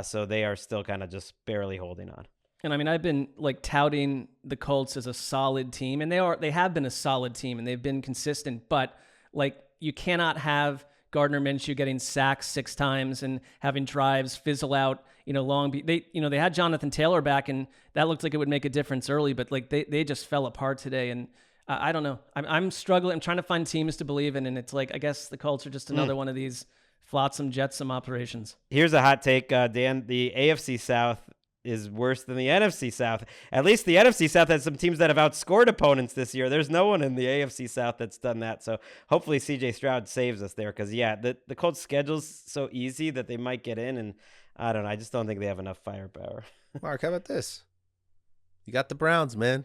So they are still kind of just barely holding on. And I mean, I've been like touting the Colts as a solid team, and they have been a solid team, and they've been consistent. But like you cannot have Gardner Minshew getting sacked 6 times and having drives fizzle out, long. They had Jonathan Taylor back, and that looked like it would make a difference early, but like they just fell apart today. And I don't know. I'm struggling. I'm trying to find teams to believe in, and it's like, I guess the Colts are just another one of these flotsam jetsam operations. Here's a hot take, Dan. The AFC South is worse than the NFC South. At least the NFC South has some teams that have outscored opponents this year. There's no one in the AFC South that's done that. So hopefully CJ Stroud saves us there, because, the Colts' schedule's so easy that they might get in, and I don't know. I just don't think they have enough firepower. Mark, how about this? You got the Browns, man.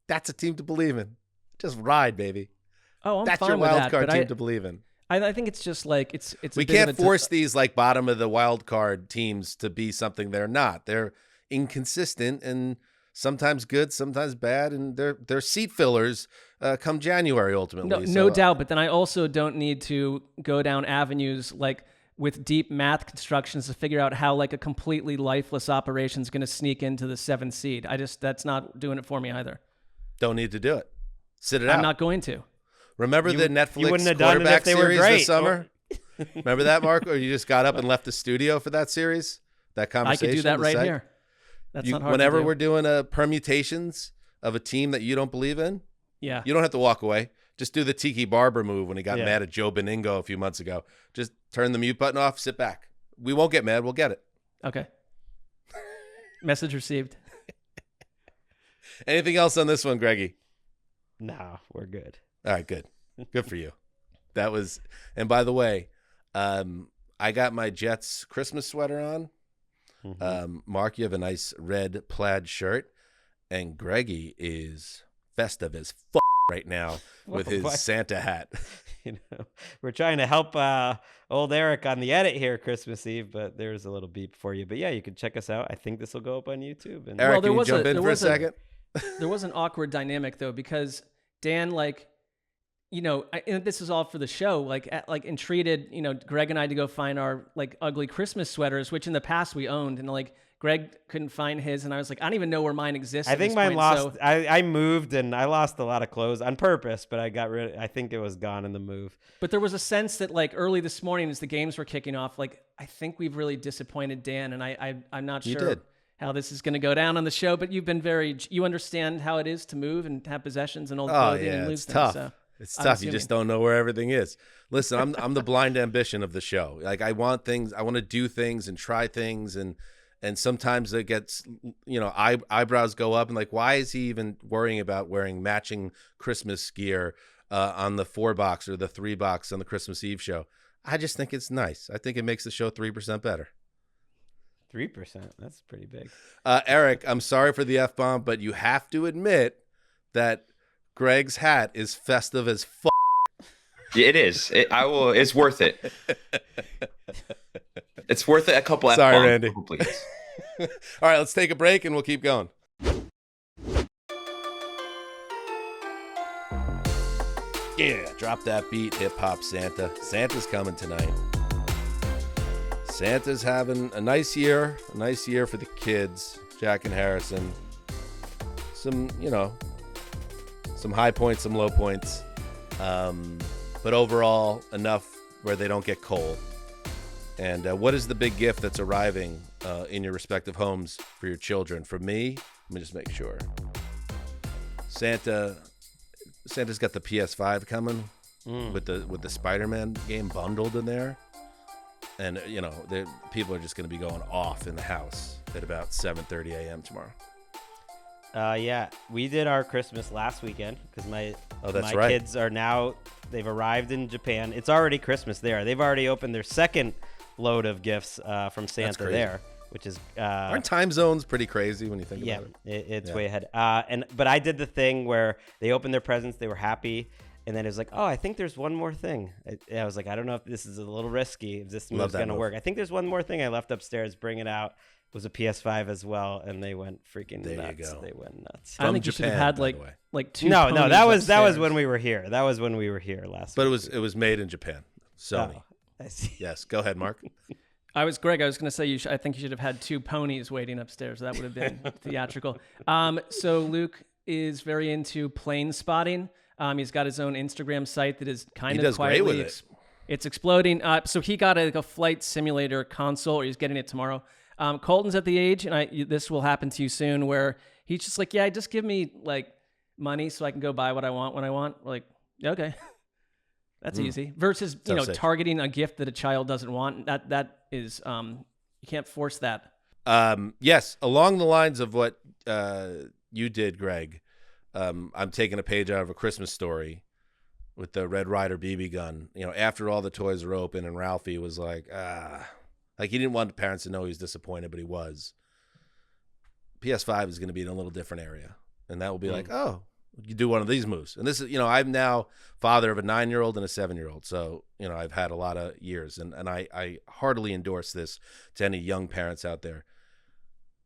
That's a team to believe in. Just ride, baby. Oh, I'm That's fine your with wild that, card but team to believe in. I think it's just like it's. We can't force these like bottom of the wild card teams to be something they're not. They're inconsistent and sometimes good, sometimes bad, and they're seat fillers come January ultimately. No doubt, but then I also don't need to go down avenues like with deep math constructions to figure out how like a completely lifeless operation is going to sneak into the 7th seed. That's not doing it for me either. Don't need to do it. Sit it out. I'm not going to. Remember the Netflix wouldn't have done it quarterback if they were series great. this summer? Remember that, Mark? Or you just got up and left the studio for that series? That conversation? I could do that right here. That's not hard whenever to do. we're doing permutations of a team that you don't believe in, yeah, you don't have to walk away. Just do the Tiki Barber move when he got mad at Joe Beningo a few months ago. Just turn the mute button off, sit back. We won't get mad. We'll get it. Okay. Message received. Anything else on this one, Greggy? No, we're good. All right, good. Good for you. That was, and by the way, I got my Jets Christmas sweater on. Mark, you have a nice red plaid shirt, and Greggy is festive as right now with his Santa hat. We're trying to help old Eric on the edit here Christmas Eve, but there's a little beep for you. But yeah, you can check us out. I think this will go up on YouTube. And Eric, can you jump in for a second? There was an awkward dynamic though, because Dan, and this is all for the show, entreated, Greg and I to go find our ugly Christmas sweaters, which in the past we owned, and Greg couldn't find his, and I was like, I don't even know where mine exists. I think mine lost. I moved and I lost a lot of clothes on purpose, but I think it was gone in the move. But there was a sense that early this morning as the games were kicking off, I think we've really disappointed Dan, and I'm not sure how this is going to go down on the show, but you've been you understand how it is to move and have possessions and old clothing and lose it's things. tough. So it's tough. You just don't know where everything is. Listen, I'm the blind ambition of the show. I want things. I want to do things and try things, and sometimes it gets, eyebrows go up and why is he even worrying about wearing matching Christmas gear on the 4-box or the 3-box on the Christmas Eve show? I just think it's nice. I think it makes the show 3% better. 3%. That's pretty big. Eric, I'm sorry for the F-bomb, but you have to admit that Greg's hat is festive as f***. Yeah, it is. It's worth it. It's worth it. A couple F-bombs. Sorry, Randy. Please. All right, let's take a break and we'll keep going. Yeah, drop that beat, hip-hop Santa. Santa's coming tonight. Santa's having a nice year for the kids, Jack and Harrison. Some high points, some low points. But overall, enough where they don't get cold. And what is the big gift that's arriving in your respective homes for your children? For me, let me just make sure. Santa's got the PS5 coming with the Spider-Man game bundled in there. And, people are just going to be going off in the house at about 7:30 a.m. tomorrow. Yeah, we did our Christmas last weekend because my kids are now, they've arrived in Japan. It's already Christmas there. They've already opened their second load of gifts from Santa there, which is... Aren't time zones pretty crazy when you think about it? It's way ahead. But I did the thing where they opened their presents, they were happy, and then it was like, oh, I think there's one more thing. I was like, I don't know if this is a little risky, if this move's going to work. I think there's one more thing I left upstairs, bring it out. It was a PS5 as well, and they went freaking nuts. You go. They went nuts. I think you should have had like two. No, that was when we were here. That was when we were here last. But week. it was made in Japan. Sony. I see. Yes, go ahead, Mark. Greg, I was going to say I think you should have had 2 ponies waiting upstairs. That would have been theatrical. So Luke is very into plane spotting. He's got his own Instagram site that is kind He of does great quietly with it. It's exploding. So he got a flight simulator console, or he's getting it tomorrow. Colton's at the age, and this will happen to you soon, where he's just like, yeah, just give me like money so I can go buy what I want when I want. We're like, okay, that's easy. Versus, targeting a gift that a child doesn't want. That is, you can't force that. Yes, along the lines of what you did, Greg, I'm taking a page out of A Christmas Story with the Red Ryder BB gun. After all the toys were open and Ralphie was like he didn't want the parents to know he was disappointed, but he was. PS5 is going to be in a little different area, and that will be like, oh, you do one of these moves. And this is, I'm now father of a 9-year-old and a 7-year-old. So, I've had a lot of years, and I heartily endorse this to any young parents out there.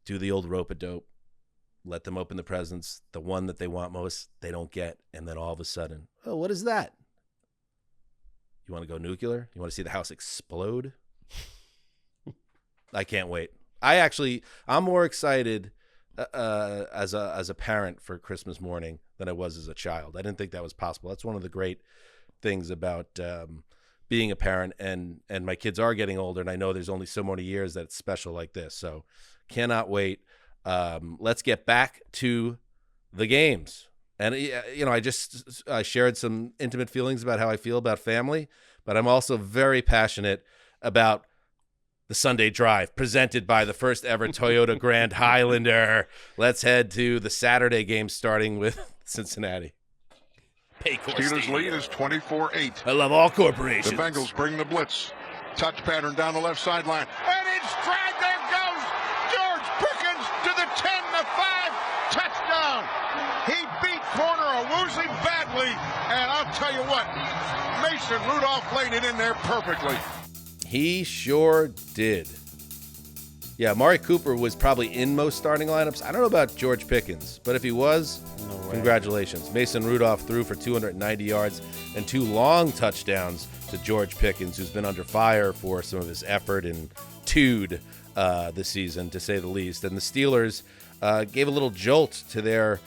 Do the old rope-a-dope. Let them open the presents. The one that they want most, they don't get. And then all of a sudden, oh, what is that? You want to go nuclear? You want to see the house explode? I can't wait. I'm more excited as a parent for Christmas morning than I was as a child. I didn't think that was possible. That's one of the great things about being a parent, and my kids are getting older, and I know there's only so many years that it's special like this. So cannot wait. Let's get back to the games. And, I shared some intimate feelings about how I feel about family, but I'm also very passionate about the Sunday Drive, presented by the first ever Toyota Grand Highlander. Let's head to the Saturday game, starting with Cincinnati. Steelers lead is 24-8. I love all corporations. The Bengals bring the blitz. Touch pattern down the left sideline. And it's drag. There goes George Pickens to the 10, the 5. Touchdown. He beat corner Awuzie badly. And I'll tell you what, Mason Rudolph laid it in there perfectly. He sure did. Yeah, Amari Cooper was probably in most starting lineups. I don't know about George Pickens, but if he was, congratulations. Mason Rudolph threw for 290 yards and 2 long touchdowns to George Pickens, who's been under fire for some of his effort and tude this season, to say the least. And the Steelers gave a little jolt to their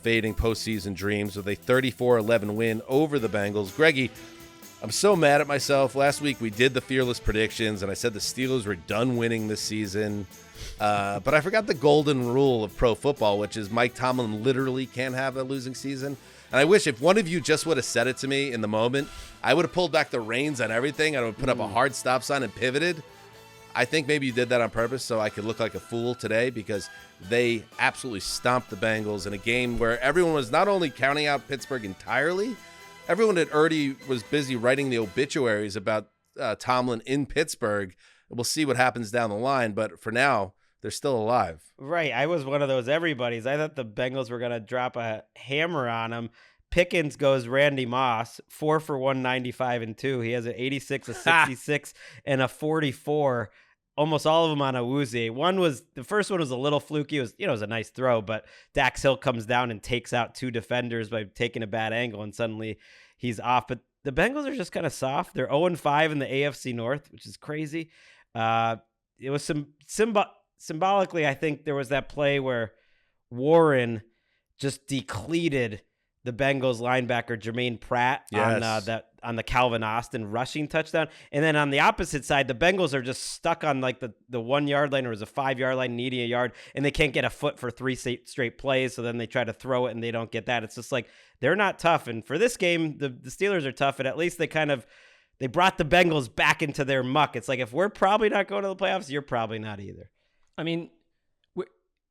fading postseason dreams with a 34-11 win over the Bengals. Greggy, I'm so mad at myself. Last week we did the fearless predictions, and I said the Steelers were done winning this season. But I forgot the golden rule of pro football, which is Mike Tomlin literally can't have a losing season. And I wish if one of you just would have said it to me in the moment, I would have pulled back the reins on everything. I would have put up a hard stop sign and pivoted. I think maybe you did that on purpose so I could look like a fool today, because they absolutely stomped the Bengals in a game where everyone was not only counting out Pittsburgh entirely, everyone had already was busy writing the obituaries about Tomlin in Pittsburgh. We'll see what happens down the line, but for now, they're still alive. Right. I was one of those everybody's. I thought the Bengals were going to drop a hammer on them. Pickens goes Randy Moss, 4 for 195 and 2. He has an 86, a 66, and a 44. Almost all of them on Awuzie. The first one was a little fluky. It was a nice throw, but Dax Hill comes down and takes out 2 defenders by taking a bad angle, and suddenly he's off. But the Bengals are just kind of soft. They're 0-5 in the AFC North, which is crazy. It was symbolically, I think there was that play where Warren just decleated the Bengals linebacker Jermaine Pratt on the Calvin Austin rushing touchdown. And then on the opposite side, the Bengals are just stuck on like the 1 yard line, or it was a 5 yard line, needing a yard, and they can't get a foot for 3 straight plays. So then they try to throw it and they don't get that. It's just like, they're not tough. And for this game, the Steelers are tough, and at least they brought the Bengals back into their muck. It's like, if we're probably not going to the playoffs, you're probably not either. I mean,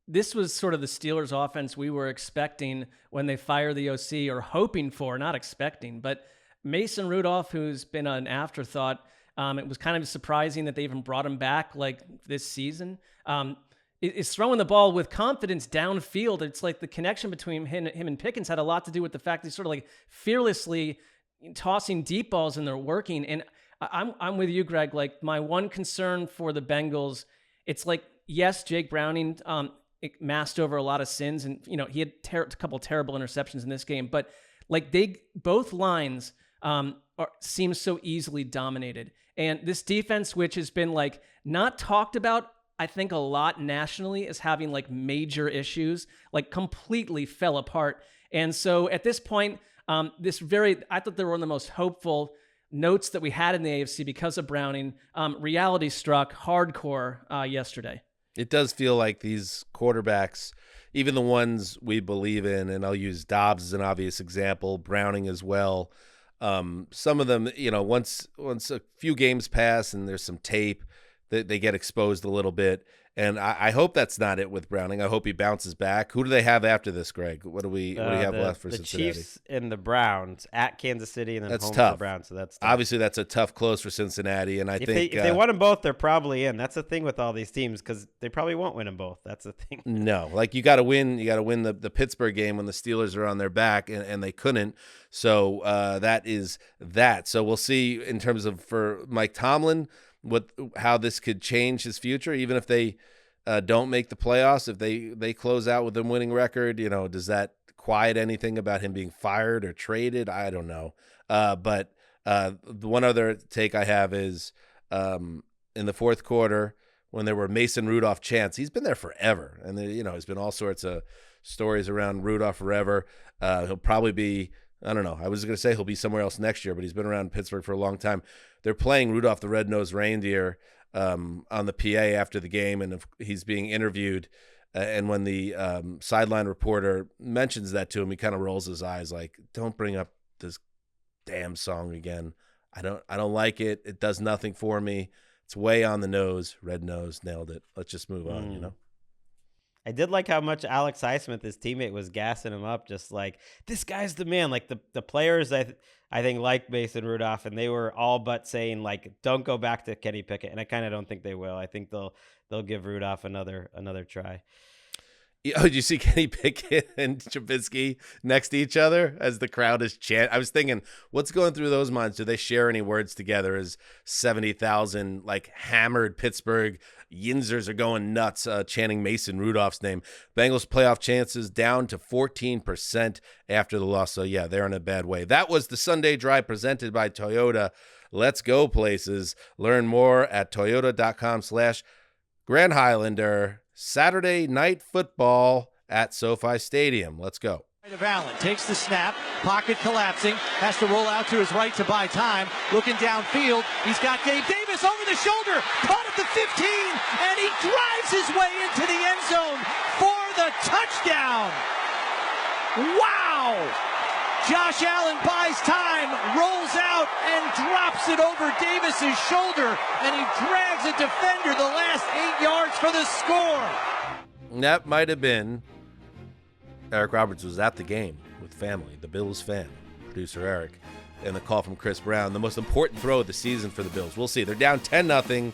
this was sort of the Steelers offense we were expecting when they fired the OC, or hoping for, not expecting. But Mason Rudolph, who's been an afterthought, it was kind of surprising that they even brought him back like this season. Is throwing the ball with confidence downfield. It's like the connection between him and Pickens had a lot to do with the fact that he's sort of like fearlessly tossing deep balls and they're working. And I'm with you, Greg. Like, my one concern for the Bengals, it's like, yes, Jake Browning it masked over a lot of sins, and he had a couple terrible interceptions in this game, but like both lines seem so easily dominated. And this defense, which has been like not talked about, I think, a lot nationally, as having like major issues, like completely fell apart. And so at this point, I thought they were one of the most hopeful notes that we had in the AFC because of Browning. Reality struck hardcore yesterday. It does feel like these quarterbacks, even the ones we believe in, and I'll use Dobbs as an obvious example, Browning as well. Some of them, once a few games pass and there's some tape, they get exposed a little bit. And I hope that's not it with Browning. I hope he bounces back. Who do they have after this, Greg? What do we have left for Cincinnati? The Chiefs and the Browns at Kansas City, and then that's home tough. to the Browns. So that's tough. Obviously that's a tough close for Cincinnati. And if they won them both, they're probably in. That's the thing with all these teams, because they probably won't win them both. That's the thing. No, like you got to win. You got to win the Pittsburgh game when the Steelers are on their back, and they couldn't. So that is that. So we'll see in terms of for Mike Tomlin how this could change his future, even if they don't make the playoffs. If they close out with a winning record, does that quiet anything about him being fired or traded? I don't know. But the one other take I have is in the fourth quarter when there were Mason Rudolph chants. He's been there forever, and there's been all sorts of stories around Rudolph forever. He'll probably be, I don't know, I was going to say he'll be somewhere else next year, but he's been around Pittsburgh for a long time. They're playing Rudolph the Red-Nosed Reindeer on the PA after the game, and he's being interviewed. And when the sideline reporter mentions that to him, he kind of rolls his eyes like, "Don't bring up this damn song again. I don't like it. It does nothing for me. It's way on the nose. Red nose, nailed it. Let's just move on." I did like how much Alex Highsmith, his teammate, was gassing him up, just like, this guy's the man. Like the players, I think, like Mason Rudolph, and they were all but saying, like, don't go back to Kenny Pickett. And I kind of don't think they will. I think they'll give Rudolph another try. Oh, did you see Kenny Pickett and Trubisky next to each other as the crowd is chanting? I was thinking, what's going through those minds? Do they share any words together as 70,000 like hammered Pittsburgh Yinzers are going nuts chanting Mason Rudolph's name? Bengals playoff chances down to 14% after the loss. So, yeah, they're in a bad way. That was the Sunday Drive presented by Toyota. Let's go places. Learn more at toyota.com/Grand Highlander. Saturday night football at SoFi Stadium. Let's go. Of Allen takes the snap, pocket collapsing, has to roll out to his right to buy time, looking downfield, he's got Gabe Davis over the shoulder, caught at the 15, and he drives his way into the end zone for the touchdown. Wow! Josh Allen buys time, rolls out, and drops it over Davis's shoulder, and he drags a defender the last 8 yards for the score. That might have been Eric Roberts was at the game with family, the Bills fan, producer Eric, and the call from Chris Brown, the most important throw of the season for the Bills. We'll see. They're down 10-0,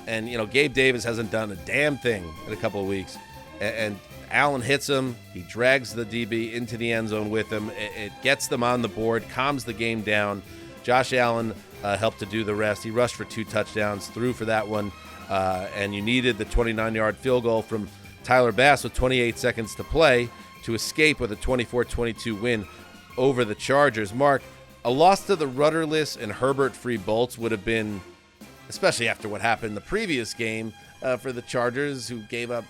and Gabe Davis hasn't done a damn thing in a couple of weeks, and Allen hits him. He drags the DB into the end zone with him. It gets them on the board, calms the game down. Josh Allen helped to do the rest. He rushed for 2 touchdowns, threw for that one, and you needed the 29-yard field goal from Tyler Bass with 28 seconds to play to escape with a 24-22 win over the Chargers. Mark, a loss to the rudderless and Herbert-free Bolts would have been, especially after what happened in the previous game, for the Chargers, who gave up,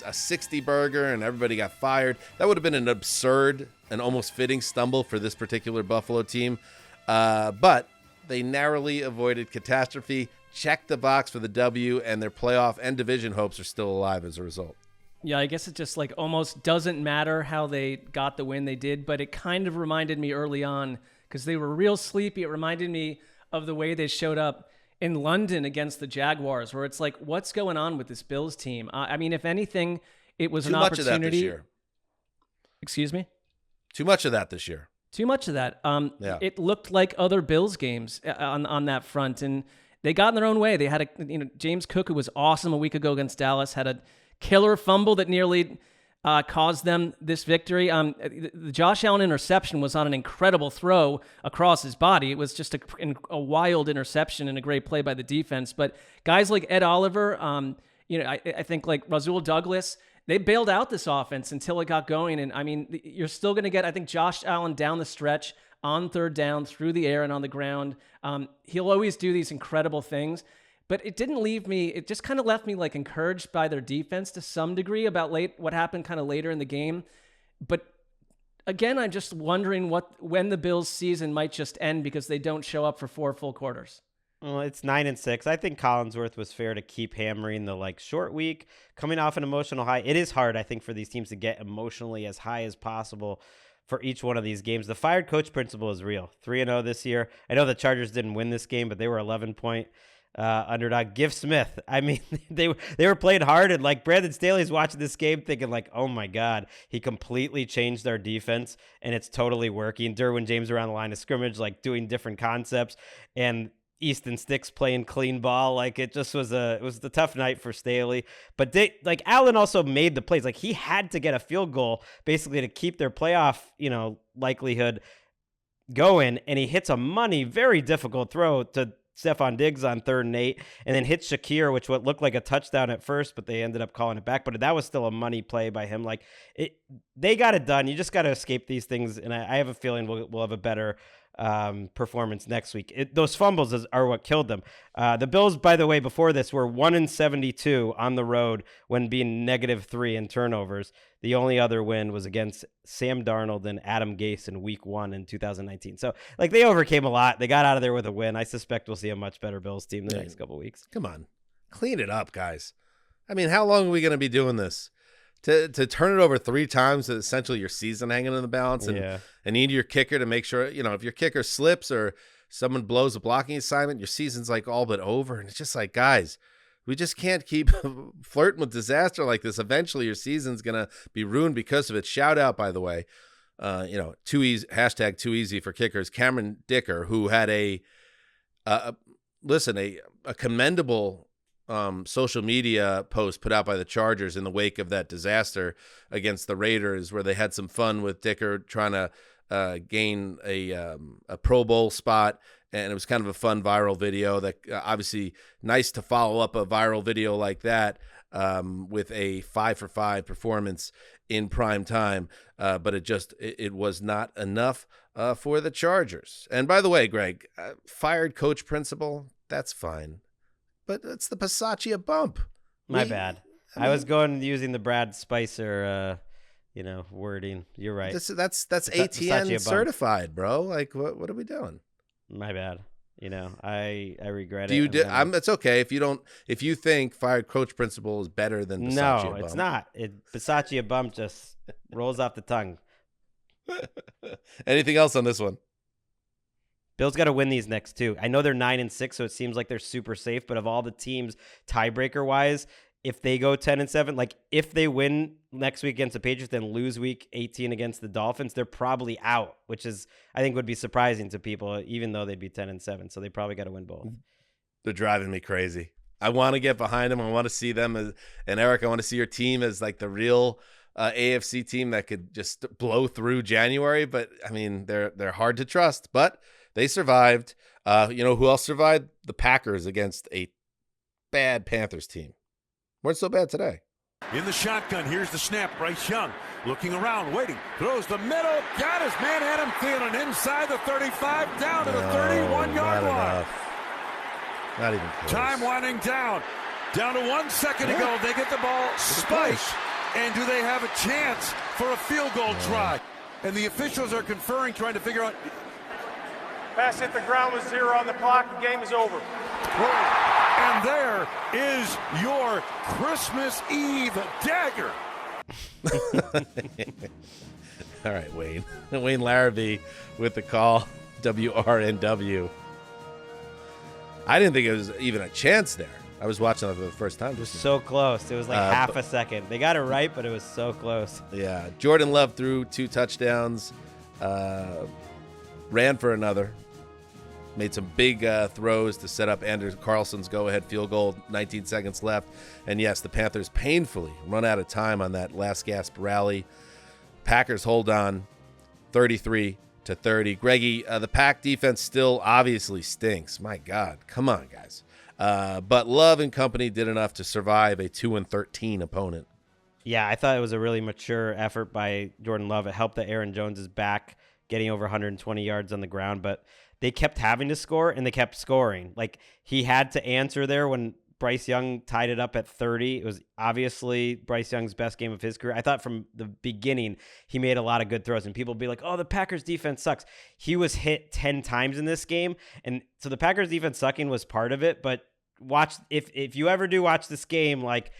a 60 burger and everybody got fired. That would have been an absurd and almost fitting stumble for this particular Buffalo team. But they narrowly avoided catastrophe, checked the box for the W, and their playoff and division hopes are still alive as a result. Yeah, I guess it just almost doesn't matter how they got the win they did, but it kind of reminded me early on, because they were real sleepy. It reminded me of the way they showed up in London against the Jaguars, where it's like, what's going on with this Bills team? I mean, if anything, it was an opportunity. Too much of that this year. Excuse me? Too much of that this year. Too much of that. Yeah. It looked like other Bills games on that front, and they got in their own way. They had James Cook, who was awesome a week ago against Dallas, had a killer fumble that nearly caused them this victory. The Josh Allen interception was on an incredible throw across his body. It was just a wild interception and a great play by the defense. But guys like Ed Oliver, I think like Rasul Douglas, they bailed out this offense until it got going. And I mean, you're still going to get, I think, Josh Allen down the stretch on third down, through the air and on the ground. He'll always do these incredible things. But it didn't leave me, it just kind of left me encouraged by their defense to some degree about what happened kind of later in the game. But again, I'm just wondering when the Bills' season might just end because they don't show up for 4 full quarters. Well, it's 9-6. I think Collinsworth was fair to keep hammering the short week, coming off an emotional high. It is hard, I think, for these teams to get emotionally as high as possible for each one of these games. The fired coach principle is real. 3-0 this year. I know the Chargers didn't win this game, but they were 11-point underdog. Give Smith. I mean, they were playing hard, and Brandon Staley's watching this game thinking oh my God, he completely changed our defense, and it's totally working. Derwin James around the line of scrimmage, doing different concepts, and Easton Sticks playing clean ball. It just was the tough night for Staley. But Allen also made the plays. He had to get a field goal basically to keep their playoff, likelihood going. And he hits a very difficult throw to Stephon Diggs on 3rd and 8, and then hits Shakir, which what looked like a touchdown at first, but they ended up calling it back. But that was still a money play by him. They got it done. You just got to escape these things. And I have a feeling we'll have a better performance next week. Those fumbles are what killed them. The Bills, by the way, before this were 1-72 on the road when being -3 in turnovers. The only other win was against Sam Darnold and Adam Gase in week 1 in 2019. So they overcame a lot. They got out of there with a win. I suspect we'll see a much better Bills team the next couple weeks. Come on, clean it up, guys. I mean, how long are we going to be doing this? To turn it over 3 times is essentially your season hanging in the balance, and need your kicker to make sure, if your kicker slips or someone blows a blocking assignment, your season's all but over. And it's just guys, we just can't keep flirting with disaster like this. Eventually your season's going to be ruined because of it. Shout out, by the way, too easy, #too easy for kickers. Cameron Dicker, who had a commendable social media post put out by the Chargers in the wake of that disaster against the Raiders, where they had some fun with Dicker trying to gain a Pro Bowl spot. And it was kind of a fun viral video that obviously nice to follow up a viral video like that with a 5 for 5 performance in prime time. But it was not enough for the Chargers. And by the way, Greg, fired coach principle, that's fine. But it's the Passaccia bump. My bad. I was using the Brad Spicer, wording. You're right. That's ATN certified, bro. What are we doing? My bad. I regret it. It's okay if you think fired coach principle is better than Passaccia bump. No, it's not. Passaccia bump just rolls off the tongue. Anything else on this one? Bills got to win these next 2. I know they're 9-6, so it seems like they're super safe. But of all the teams, tiebreaker wise, if they go 10-7, if they win next week against the Patriots, then lose week 18 against the Dolphins, they're probably out, which is I think would be surprising to people, even though they'd be 10-7. So they probably got to win both. They're driving me crazy. I want to get behind them. I want to see them and Eric, I want to see your team as the real AFC team that could just blow through January. But I mean, they're hard to trust, but they survived. Who else survived? The Packers against a bad Panthers team. Weren't so bad today. In the shotgun, here's the snap. Bryce Young looking around, waiting. Throws the middle. Got his man Adam Thielen inside the 35, down to the 31-yard line. Not even close. Time winding down. Down to 1 second to go. They get the ball spiked. And do they have a chance for a field goal try? And the officials are conferring, trying to figure out. Pass hit the ground with 0 on the clock. The game is over. And there is your Christmas Eve dagger. All right, Wayne. Wayne Larrabee with the call. WRNW. I didn't think it was even a chance there. I was watching it for the first time. Just so close. It was half a second. They got it right, but it was so close. Yeah. Jordan Love threw 2 touchdowns. Ran for another. Made some big throws to set up Anders Carlson's go-ahead field goal, 19 seconds left. And yes, the Panthers painfully run out of time on that last gasp rally. Packers hold on 33-30. Greggy, the Pack defense still obviously stinks. My God, come on, guys. But Love and company did enough to survive a 2-13 opponent. Yeah, I thought it was a really mature effort by Jordan Love. It helped that Aaron Jones is back, getting over 120 yards on the ground, but they kept having to score, and they kept scoring. He had to answer there when Bryce Young tied it up at 30. It was obviously Bryce Young's best game of his career. I thought from the beginning he made a lot of good throws, and people be like, oh, the Packers defense sucks. He was hit 10 times in this game, and so the Packers defense sucking was part of it, but watch, if you ever do watch this game, like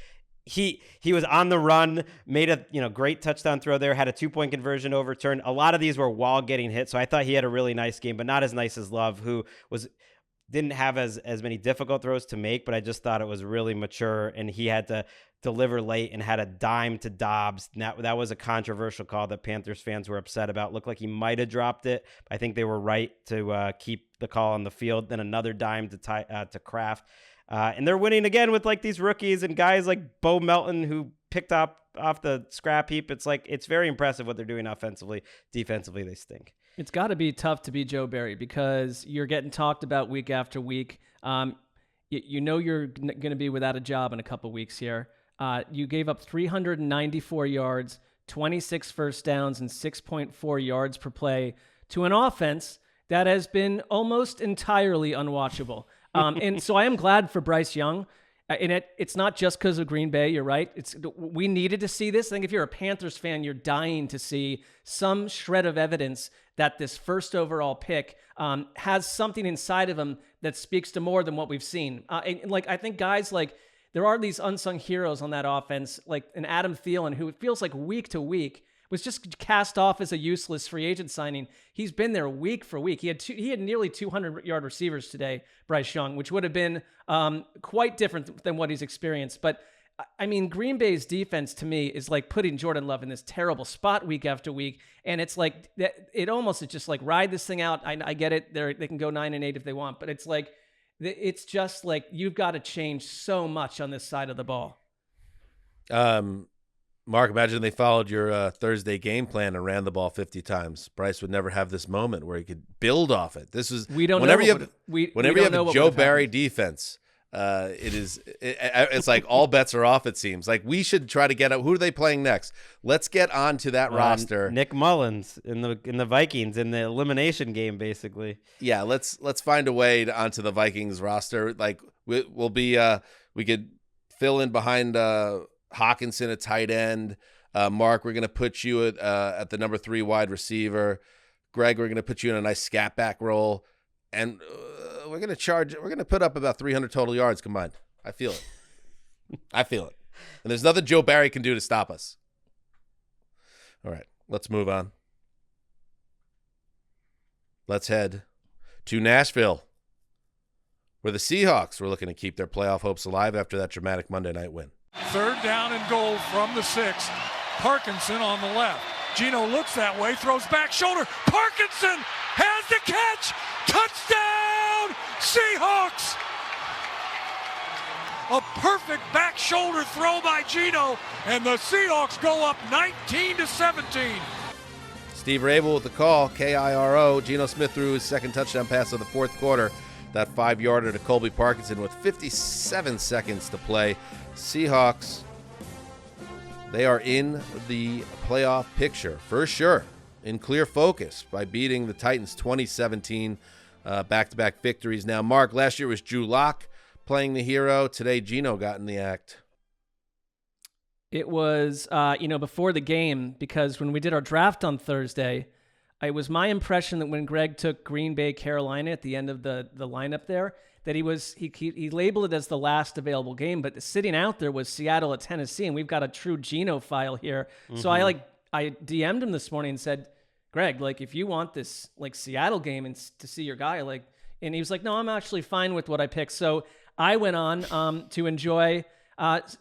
he was on the run, made a great touchdown throw there, had a 2-point conversion overturned. A lot of these were while getting hit, so I thought he had a really nice game, but not as nice as Love, who didn't have as many difficult throws to make, but I just thought it was really mature, and he had to deliver late and had a dime to Dobbs. That was a controversial call that Panthers fans were upset about. Looked like he might have dropped it. I think they were right to keep the call on the field. Then another dime to Kraft. And they're winning again with like these rookies and guys like Bo Melton, who picked up off the scrap heap. It's very impressive what they're doing offensively. Defensively, they stink. It's got to be tough to be Joe Barry because you're getting talked about week after week. You're going to be without a job in a couple weeks here. You gave up 394 yards, 26 first downs, and 6.4 yards per play to an offense that has been almost entirely unwatchable. And so I am glad for Bryce Young. And it's not just because of Green Bay. You're right. We needed to see this. I think if you're a Panthers fan, you're dying to see some shred of evidence that this first overall pick has something inside of him that speaks to more than what we've seen. I think guys like there are these unsung heroes on that offense, like an Adam Thielen, who it feels like week to week was just cast off as a useless free agent signing. He's been there week for week. He had nearly 200-yard receivers today, Bryce Young, which would have been quite different than what he's experienced. But, I mean, Green Bay's defense, to me, is like putting Jordan Love in this terrible spot week after week. And it's like, it almost is just like, ride this thing out. I get it. They can go 9-8 if they want. But it's like, it's just like, you've got to change so much on this side of the ball. Mark, imagine they followed your Thursday game plan and ran the ball 50 times. Bryce would never have this moment where he could build off it. This is whenever you have a Joe Barry defense, it's like all bets are off. It seems like we should try to get up. Who are they playing next? Let's get on to that roster. Nick Mullins in the Vikings in the elimination game, basically. Yeah, let's find a way onto the Vikings roster. Like we could fill in behind Hawkinson at tight end. Mark, we're going to put you at the number 3 wide receiver. Greg, we're going to put you in a nice scat back role. And we're going to put up about 300 total yards combined. I feel it. And there's nothing Joe Barry can do to stop us. All right, let's move on. Let's head to Nashville, where the Seahawks were looking to keep their playoff hopes alive after that dramatic Monday night win. 3rd down and goal from the 6. Parkinson on the left. Gino looks that way, throws back shoulder. Parkinson has the catch. Touchdown, Seahawks. A perfect back shoulder throw by Gino, and the Seahawks go up 19-17. Steve Rabel with the call, KIRO. Geno Smith threw his second touchdown pass of the 4th quarter. That 5-yarder to Colby Parkinson with 57 seconds to play. Seahawks, they are in the playoff picture for sure, in clear focus by beating the Titans 2017, back-to-back victories. Now, Mark, last year was Drew Lock playing the hero. Today, Geno got in the act. It was, before the game, because when we did our draft on Thursday, it was my impression that when Greg took Green Bay, Carolina at the end of the lineup there, that he labeled it as the last available game, but sitting out there was Seattle at Tennessee, and we've got a true Geno file here. Mm-hmm. So I DM'd him this morning and said, Greg, if you want this Seattle game and to see your guy, and he was like, no, I'm actually fine with what I picked. So I went on to enjoy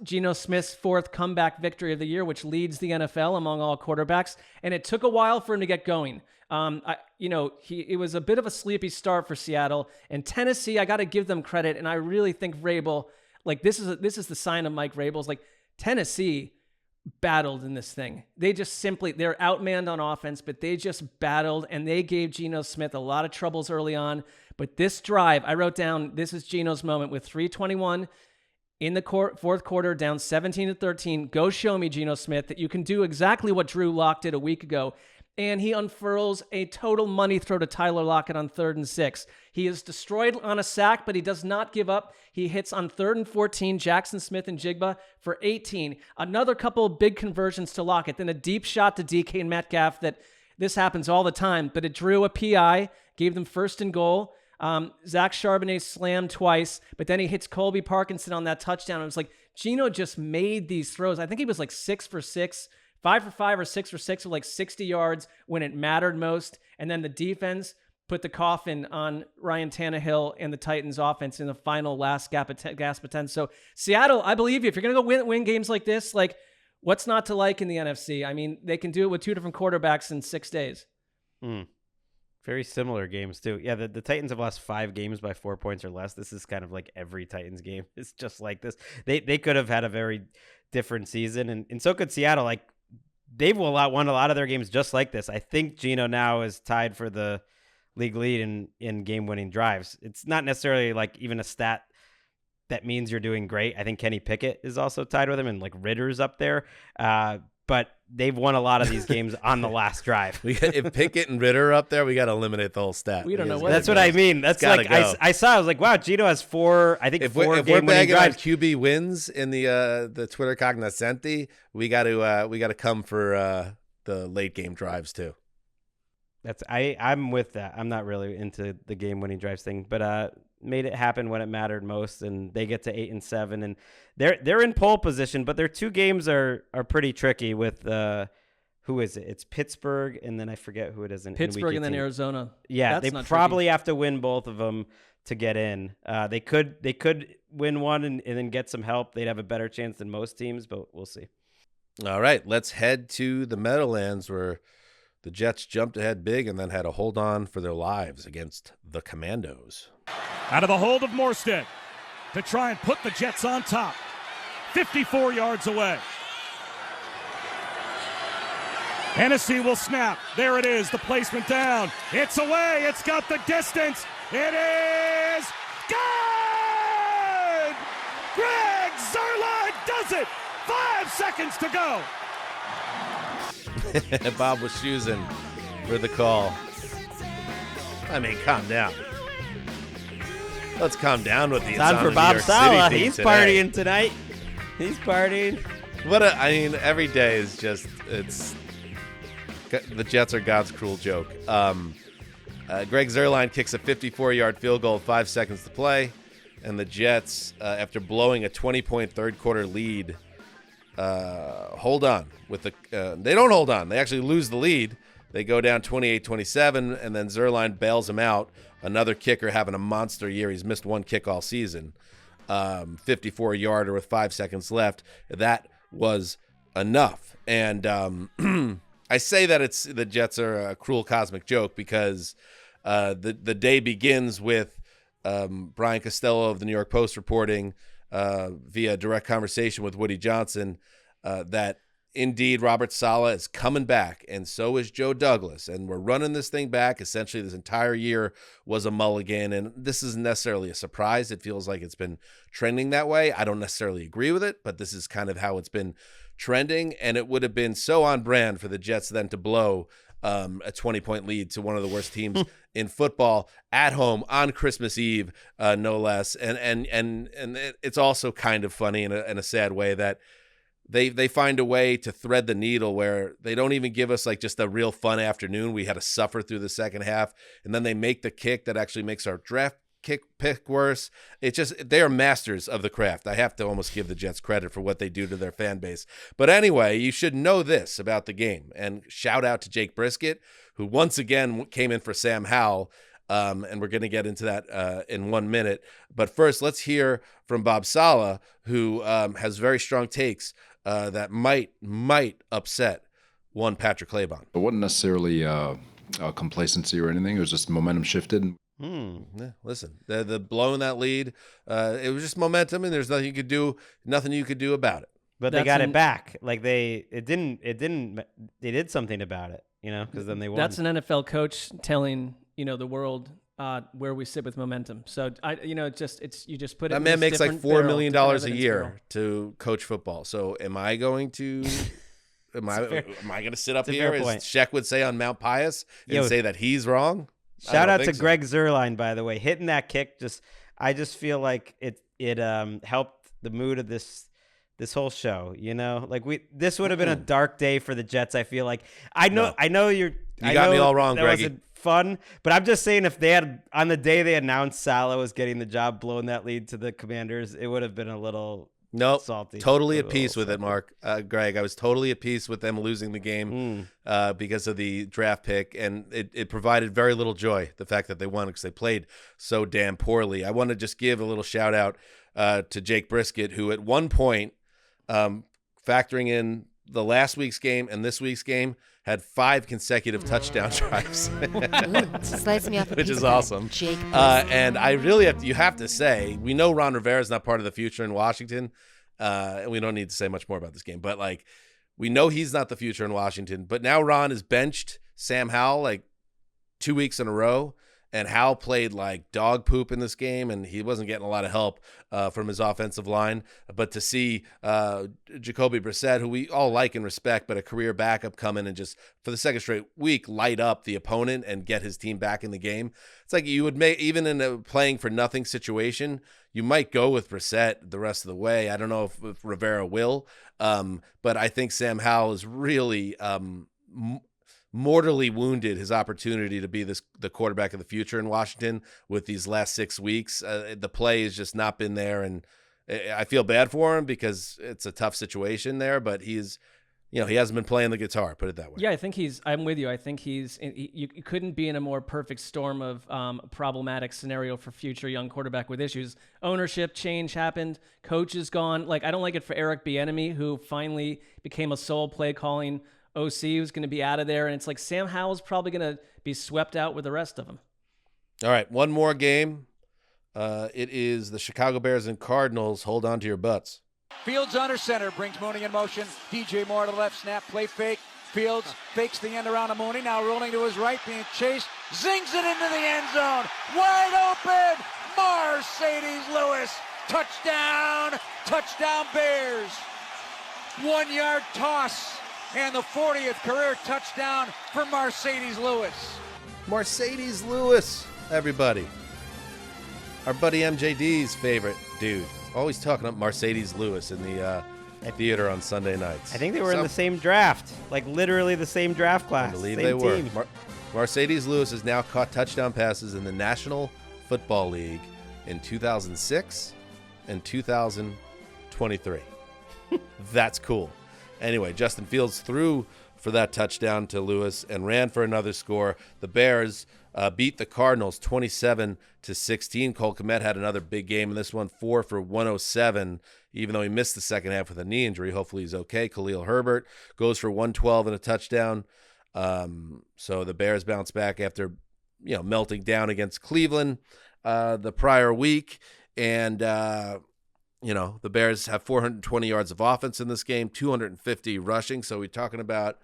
Geno Smith's 4th comeback victory of the year, which leads the NFL among all quarterbacks. And it took a while for him to get going. It was a bit of a sleepy start for Seattle, and Tennessee, I got to give them credit. And I really think Vrabel, this is the sign of Mike Vrabel's Tennessee battled in this thing. They're outmanned on offense, but they just battled, and they gave Geno Smith a lot of troubles early on. But this drive, I wrote down, this is Geno's moment with 3:21 in the 4th quarter, down 17-13. Go show me, Geno Smith, that you can do exactly what Drew Lock did a week ago. and he unfurls a total money throw to Tyler Lockett on 3rd and 6. He is destroyed on a sack, but he does not give up. He hits on 3rd and 14, Jackson Smith and Jigba for 18. Another couple of big conversions to Lockett, then a deep shot to DK Metcalf that this happens all the time, but it drew a PI, gave them 1st and goal. Zach Charbonnet slammed twice, but then he hits Colby Parkinson on that touchdown. It was like Geno just made these throws. I think he was like 6 for 6, 5 for 5 or 6 for 6 with like 60 yards when it mattered most. And then the defense put the coffin on Ryan Tannehill and the Titans offense in the final last gasp attempt. So Seattle, I believe you. If you're going to go win games like this, like what's not to like in the NFC? I mean, they can do it with 2 different quarterbacks in 6 days. Very similar games too. Yeah, the Titans have lost 5 games by 4 points or less. This is kind of like every Titans game. It's just like this. They could have had a very different season, and so could Seattle. Like they've won a lot of their games just like this. I think Geno now is tied for the league lead in game-winning drives. It's not necessarily like even a stat that means you're doing great. I think Kenny Pickett is also tied with him, and like Ritter's up there. But they've won a lot of these games on the last drive. If Pickett and Ritter are up there, we got to eliminate the whole stat. We don't know what. That's what I mean. That's like I saw. I was like, wow, Geno has 4. I think if 4 we're game-winning bagging on drives. QB wins in the Twitter cognoscenti, we got to come for the late game drives too. I'm with that. I'm not really into the game-winning drives thing, but made it happen when it mattered most, and they get to 8 and 7, and they're in pole position, but their 2 games are pretty tricky with who is it? It's Pittsburgh, and then I forget who it is in Pittsburgh week 18. and then Arizona. Yeah, that's they probably have to win both of them to get in. They could win one and then get some help. They'd have a better chance than most teams, but we'll see. All right, let's head to the Meadowlands where the Jets jumped ahead big and then had to hold on for their lives against the Commandos. Out of the hold of Morstead to try and put the Jets on top. 54 yards away. Hennessy will snap. There it is, the placement down. It's away. It's got the distance. It is good! Gregg Roesnthal does it. 5 seconds to go. Bob was choosing for the call. I mean, calm down. Let's calm down with the It's on for Bob Sala. He's partying tonight. He's partying. Every day is just, the Jets are God's cruel joke. Gregg Roesnthal kicks a 54-yard field goal with 5 seconds to play, and the Jets, after blowing a 20-point third-quarter lead, hold on. They don't hold on. They actually lose the lead. They go down 28-27, and then Roesnthal bails them out. Another kicker having a monster year. He's missed 1 kick all season. 54-yarder with 5 seconds left. That was enough. And I say that the Jets are a cruel cosmic joke because the day begins with Brian Costello of the New York Post reporting via direct conversation with Woody Johnson that indeed Robert Saleh is coming back, and so is Joe Douglas, and we're running this thing back. Essentially, this entire year was a mulligan, and this isn't necessarily a surprise. It feels like it's been trending that way. I don't necessarily agree with it, but this is kind of how it's been trending, and it would have been so on brand for the Jets then to blow a 20-point lead to one of the worst teams in football at home on Christmas Eve, no less. And it's also kind of funny in a sad way that they find a way to thread the needle where they don't even give us like just a real fun afternoon. We had to suffer through the second half, and then they make the kick that actually makes our draft pick worse. It's just, they are masters of the craft. I have to almost give the Jets credit for what they do to their fan base. But anyway, you should know this about the game, and shout out to Jake Brisket, who once again came in for Sam Howell. And we're going to get into that in 1 minute. But first, let's hear from Bob Sala, who has very strong takes that might upset one Patrick Claybon. It wasn't necessarily complacency or anything. It was just momentum shifted. Yeah, listen, the blowing that lead, it was just momentum, and there's nothing you could do about it. But they got it back. Like they did something about it, because then they won. That's an NFL coach telling the world where we sit with momentum. So you just put it. That man makes like $4 million a year to coach football. So am I going to Am I going to sit up it's a here, fair as point. Sheck would say on Mount Pius, and say that he's wrong? Shout out to Greg Zuerlein, by the way, hitting that kick. I just feel like it helped the mood of this whole show. You know, like this would have been a dark day for the Jets. I feel like I know you got me all wrong, that Greggy. wasn't fun, but I'm just saying, if they had, on the day they announced Salah was getting the job, blown that lead to the Commanders, it would have been a little salty. Totally at peace with it, Mark. Greg, I was totally at peace with them losing the game because of the draft pick, and it provided very little joy, the fact that they won, because they played so damn poorly. I want to just give a little shout out to Jake Brisket, who at one point, factoring in the last week's game and this week's game, had 5 consecutive touchdown drives. Slice me off a which piece is of that, awesome. Jake And I really have to say, we know Ron Rivera is not part of the future in Washington, and we don't need to say much more about this game, but like, we know he's not the future in Washington, but now Ron has benched Sam Howell like 2 weeks in a row, and Howell played like dog poop in this game, and he wasn't getting a lot of help from his offensive line. But to see Jacoby Brissett, who we all like and respect, but a career backup, come in and just for the second straight week light up the opponent and get his team back in the game. It's like you would make, even in a playing for nothing situation, you might go with Brissett the rest of the way. I don't know if Rivera will, but I think Sam Howell is really mortally wounded his opportunity to be the quarterback of the future in Washington with these last 6 weeks. The play has just not been there, and I feel bad for him because it's a tough situation there, but he hasn't been playing the guitar, put it that way. Yeah, I'm with you. I think you couldn't be in a more perfect storm of problematic scenario for future young quarterback with issues. Ownership change happened. Coach is gone. Like, I don't like it for Eric Bieniemy, who finally became a sole play calling OC, who's going to be out of there, and it's like Sam Howell's probably going to be swept out with the rest of them. All right, one more game. It is the Chicago Bears and Cardinals. Hold on to your butts. Fields under center, brings Mooney in motion. DJ Moore to the left, snap, play fake. Fields fakes the end around to Mooney, now rolling to his right, being chased. Zings it into the end zone. Wide open. Mercedes Lewis. Touchdown. Touchdown Bears. 1 yard toss. And the 40th career touchdown for Mercedes Lewis. Mercedes Lewis, everybody. Our buddy MJD's favorite dude. Always talking up Mercedes Lewis in the theater on Sunday nights. I think they were in the same draft, like literally the same draft class. I believe same they were. team. Mercedes Lewis has now caught touchdown passes in the National Football League in 2006 and 2023. That's cool. Anyway, Justin Fields threw for that touchdown to Lewis and ran for another score. The Bears beat the Cardinals 27-16. Cole Kmet had another big game in this one, 4 for 107, even though he missed the second half with a knee injury. Hopefully he's okay. Khalil Herbert goes for 112 and a touchdown. So the Bears bounce back after melting down against Cleveland the prior week. And the Bears have 420 yards of offense in this game, 250 rushing. So we're talking about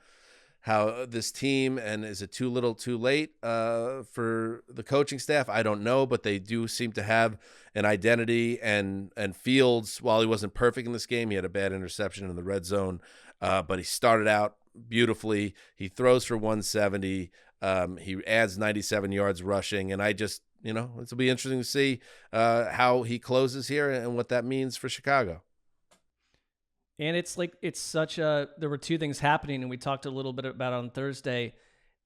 how this team, and is it too little too late for the coaching staff? I don't know, but they do seem to have an identity. And Fields, while he wasn't perfect in this game, he had a bad interception in the red zone, but he started out beautifully. He throws for 170. He adds 97 yards rushing, and I just, this will be interesting to see how he closes here and what that means for Chicago. And there were two things happening, and we talked a little bit about it on Thursday,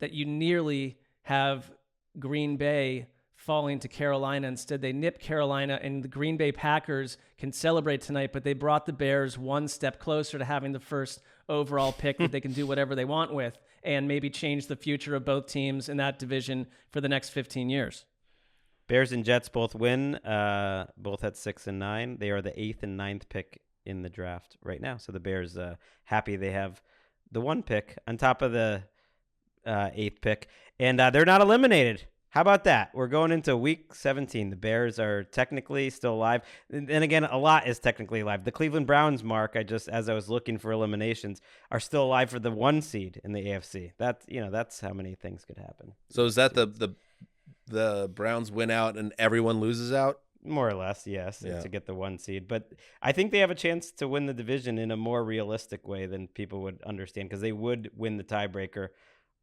that you nearly have Green Bay falling to Carolina. Instead, they nipped Carolina, and the Green Bay Packers can celebrate tonight, but they brought the Bears one step closer to having the first overall pick that they can do whatever they want with and maybe change the future of both teams in that division for the next 15 years. Bears and Jets both win, both at 6 and 9. They are the 8th and 9th pick in the draft right now. So the Bears happy they have the 1 pick on top of the 8th pick. And they're not eliminated. How about that? We're going into week 17. The Bears are technically still alive. And again, a lot is technically alive. The Cleveland Browns, Mark, as I was looking for eliminations, are still alive for the 1 seed in the AFC. That's how many things could happen. So is that the Browns win out and everyone loses out? More or less, yes, Yeah. to get the 1 seed. But I think they have a chance to win the division in a more realistic way than people would understand, because they would win the tiebreaker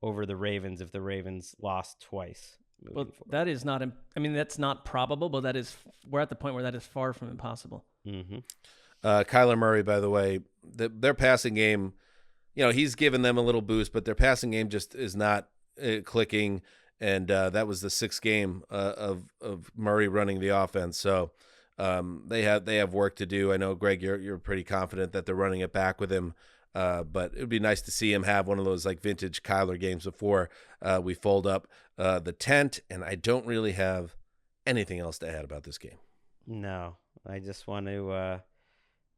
over the Ravens if the Ravens lost twice. Well, that is not. I mean, that's not probable, but we're at the point where that is far from impossible. Mm-hmm. Kyler Murray, by the way, their passing game, he's given them a little boost, but their passing game just is not clicking. And that was the 6th game of Murray running the offense. So they have work to do. I know, Greg, you're pretty confident that they're running it back with him. But it would be nice to see him have one of those like vintage Kyler games before we fold up the tent. And I don't really have anything else to add about this game. No, I just want to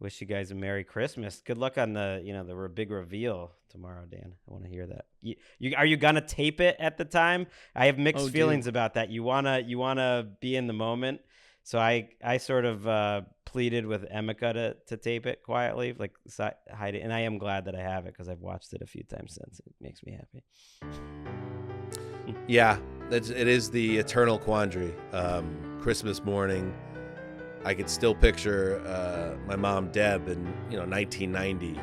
wish you guys a Merry Christmas. Good luck on the big reveal tomorrow, Dan. I want to hear that. Are you gonna tape it at the time? I have mixed feelings about that. You wanna be in the moment. So I sort of pleaded with Emeka to tape it quietly, like hide it. And I am glad that I have it, because I've watched it a few times since. It makes me happy. Yeah, it is the eternal quandary. Christmas morning, I could still picture my mom, Deb, in 1990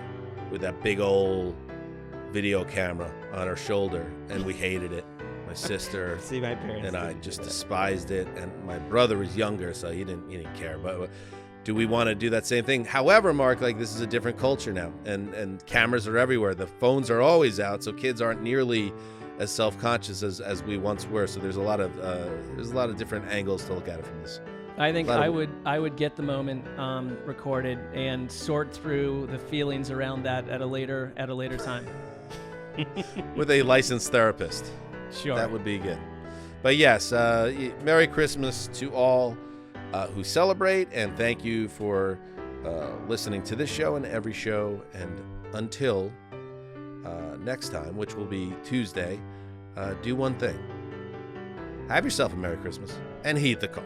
with that big old video camera on her shoulder, and we hated it. My sister See, my parents and I didn't do just that. despised it, and my brother was younger, so he didn't care. But do we want to do that same thing? However, Mark, like, this is a different culture now, and cameras are everywhere. The phones are always out, so kids aren't nearly as self-conscious as we once were. So there's a lot of different angles to look at it from this. I think I would get the moment recorded and sort through the feelings around that at a later time. With a licensed therapist. Sure. That would be good. But yes, Merry Christmas to all who celebrate, and thank you for listening to this show and every show. And until next time, which will be Tuesday, do one thing. Have yourself a Merry Christmas and heed the call.